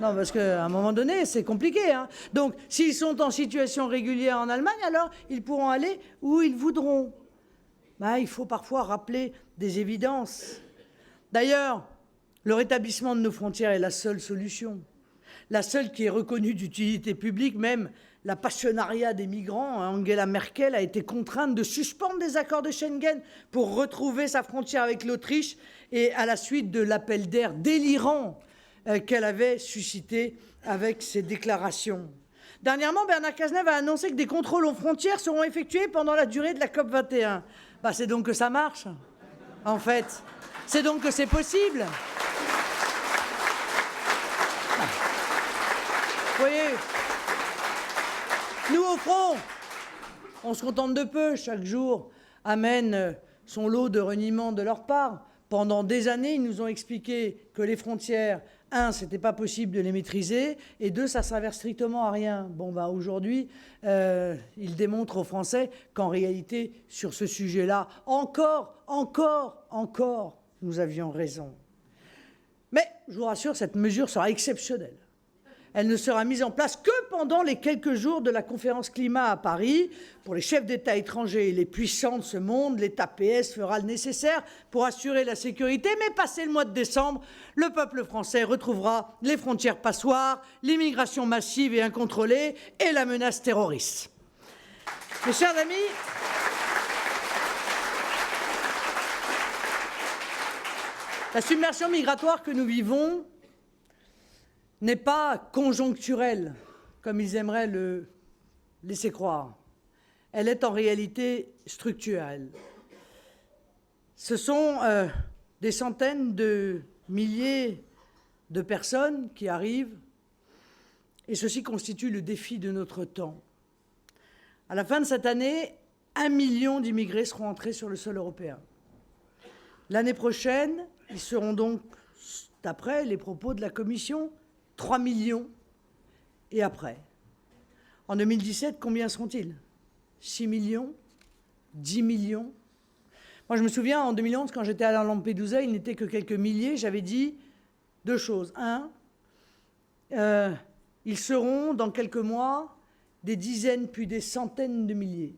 Non, parce qu'à un moment donné, c'est compliqué. Hein. Donc, s'ils sont en situation régulière en Allemagne, alors ils pourront aller où ils voudront. Il faut parfois rappeler des évidences. D'ailleurs, le rétablissement de nos frontières est la seule solution. La seule qui est reconnue d'utilité publique, même la passionnariat des migrants. Angela Merkel a été contrainte de suspendre des accords de Schengen pour retrouver sa frontière avec l'Autriche et à la suite de l'appel d'air délirant qu'elle avait suscité avec ses déclarations. Dernièrement, Bernard Cazeneuve a annoncé que des contrôles aux frontières seront effectués pendant la durée de la COP21. C'est donc que ça marche, en fait. C'est donc que c'est possible. Vous voyez, nous, au front, on se contente de peu. Chaque jour amène son lot de reniements de leur part. Pendant des années, ils nous ont expliqué que les frontières, 1, c'était pas possible de les maîtriser, et 2, ça ne s'avère strictement à rien. Aujourd'hui, ils démontrent aux Français qu'en réalité, sur ce sujet-là, encore, nous avions raison. Mais, je vous rassure, cette mesure sera exceptionnelle. Elle ne sera mise en place que pendant les quelques jours de la conférence climat à Paris. Pour les chefs d'État étrangers et les puissants de ce monde, l'État PS fera le nécessaire pour assurer la sécurité. Mais passé le mois de décembre, le peuple français retrouvera les frontières passoires, l'immigration massive et incontrôlée et la menace terroriste. Mes chers amis, la submersion migratoire que nous vivons n'est pas conjoncturelle, comme ils aimeraient le laisser croire. Elle est en réalité structurelle. Ce sont des centaines de milliers de personnes qui arrivent, et ceci constitue le défi de notre temps. À la fin de cette année, 1 million d'immigrés seront entrés sur le sol européen. L'année prochaine, ils seront donc d'après les propos de la Commission, 3 millions. Et après, en 2017, combien seront-ils? 6 millions? 10 millions? Moi, je me souviens, en 2011, quand j'étais à Lampedusa, il n'était que quelques milliers. J'avais dit 2 choses. 1, ils seront, dans quelques mois, des dizaines puis des centaines de milliers.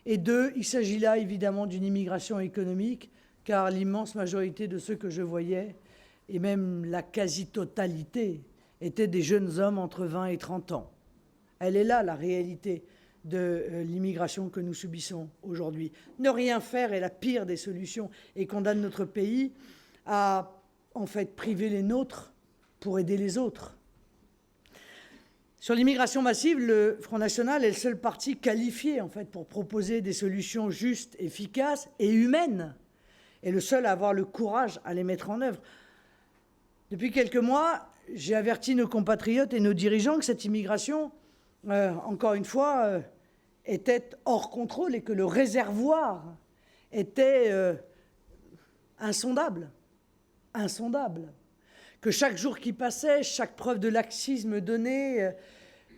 Et 2, il s'agit là, évidemment, d'une immigration économique, car l'immense majorité de ceux que je voyais, et même la quasi-totalité, étaient des jeunes hommes entre 20 et 30 ans. Elle est là, la réalité de l'immigration que nous subissons aujourd'hui. Ne rien faire est la pire des solutions et condamne notre pays à, en fait, priver les nôtres pour aider les autres. Sur l'immigration massive, le Front National est le seul parti qualifié, en fait, pour proposer des solutions justes, efficaces et humaines, et le seul à avoir le courage à les mettre en œuvre. Depuis quelques mois, j'ai averti nos compatriotes et nos dirigeants que cette immigration, encore une fois, était hors contrôle et que le réservoir était insondable. Insondable. Que chaque jour qui passait, chaque preuve de laxisme donnée,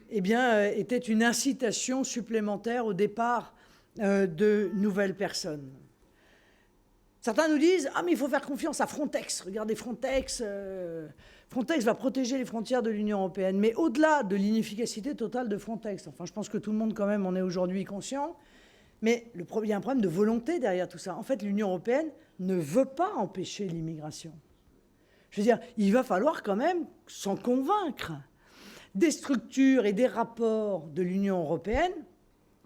était une incitation supplémentaire au départ de nouvelles personnes. Certains nous disent « Ah, mais il faut faire confiance à Frontex. Regardez, Frontex va protéger les frontières de l'Union européenne. » Mais au-delà de l'inefficacité totale de Frontex, enfin, je pense que tout le monde, quand même, en est aujourd'hui conscient, mais il y a un problème de volonté derrière tout ça. En fait, l'Union européenne ne veut pas empêcher l'immigration. Je veux dire, il va falloir quand même s'en convaincre. Des structures et des rapports de l'Union européenne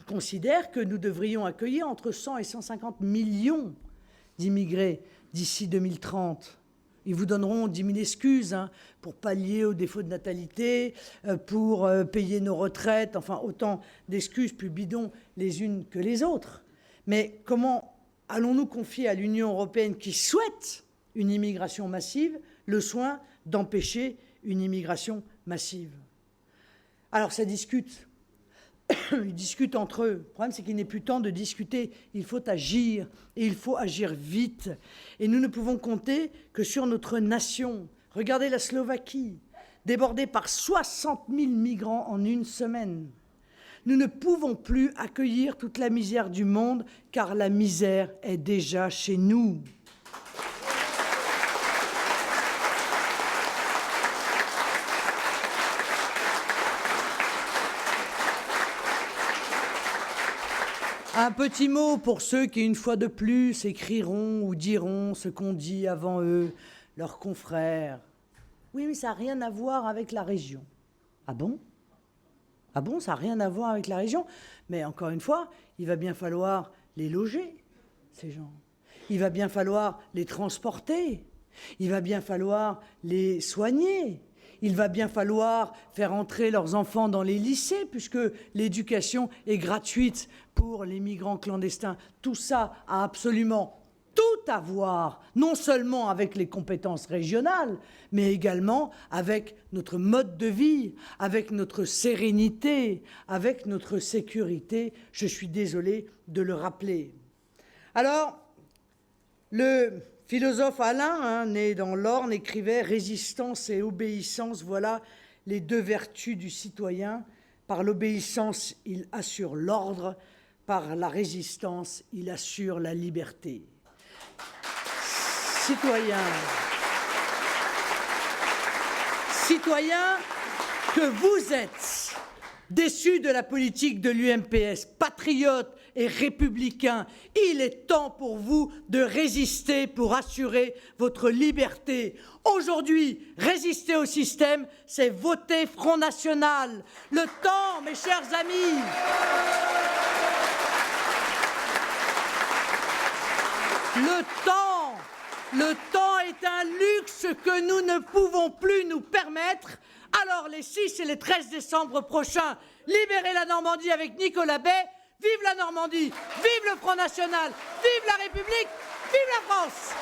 considèrent que nous devrions accueillir entre 100 et 150 millions d'immigrés d'ici 2030. Ils vous donneront 10 000 excuses pour pallier au défaut de natalité, pour payer nos retraites, enfin autant d'excuses plus bidons les unes que les autres. Mais comment allons-nous confier à l'Union européenne qui souhaite une immigration massive le soin d'empêcher une immigration massive? Alors ça discute. Ils discutent entre eux. Le problème, c'est qu'il n'est plus temps de discuter. Il faut agir, et il faut agir vite. Et nous ne pouvons compter que sur notre nation. Regardez la Slovaquie, débordée par 60 000 migrants en une semaine. Nous ne pouvons plus accueillir toute la misère du monde, car la misère est déjà chez nous. Un petit mot pour ceux qui, une fois de plus, écriront ou diront ce qu'ont dit avant eux leurs confrères. Oui, mais ça n'a rien à voir avec la région. Ah bon? Ah bon, ça n'a rien à voir avec la région? Mais encore une fois, il va bien falloir les loger, ces gens. Il va bien falloir les transporter. Il va bien falloir les soigner. Il va bien falloir faire entrer leurs enfants dans les lycées, puisque l'éducation est gratuite pour les migrants clandestins. Tout ça a absolument tout à voir, non seulement avec les compétences régionales, mais également avec notre mode de vie, avec notre sérénité, avec notre sécurité. Je suis désolé de le rappeler. Alors, le philosophe Alain, né dans l'Orne, écrivait « Résistance et obéissance, voilà les deux vertus du citoyen. Par l'obéissance, il assure l'ordre. Par la résistance, il assure la liberté. » Citoyens que vous êtes, déçus de la politique de l'UMPS, patriotes et républicains, il est temps pour vous de résister pour assurer votre liberté. Aujourd'hui, résister au système, c'est voter Front National. Le temps, mes chers amis, le temps est un luxe que nous ne pouvons plus nous permettre. Alors, les 6 et les 13 décembre prochains, libérez la Normandie avec Nicolas Bay. Vive la Normandie, vive le Front National, vive la République, vive la France!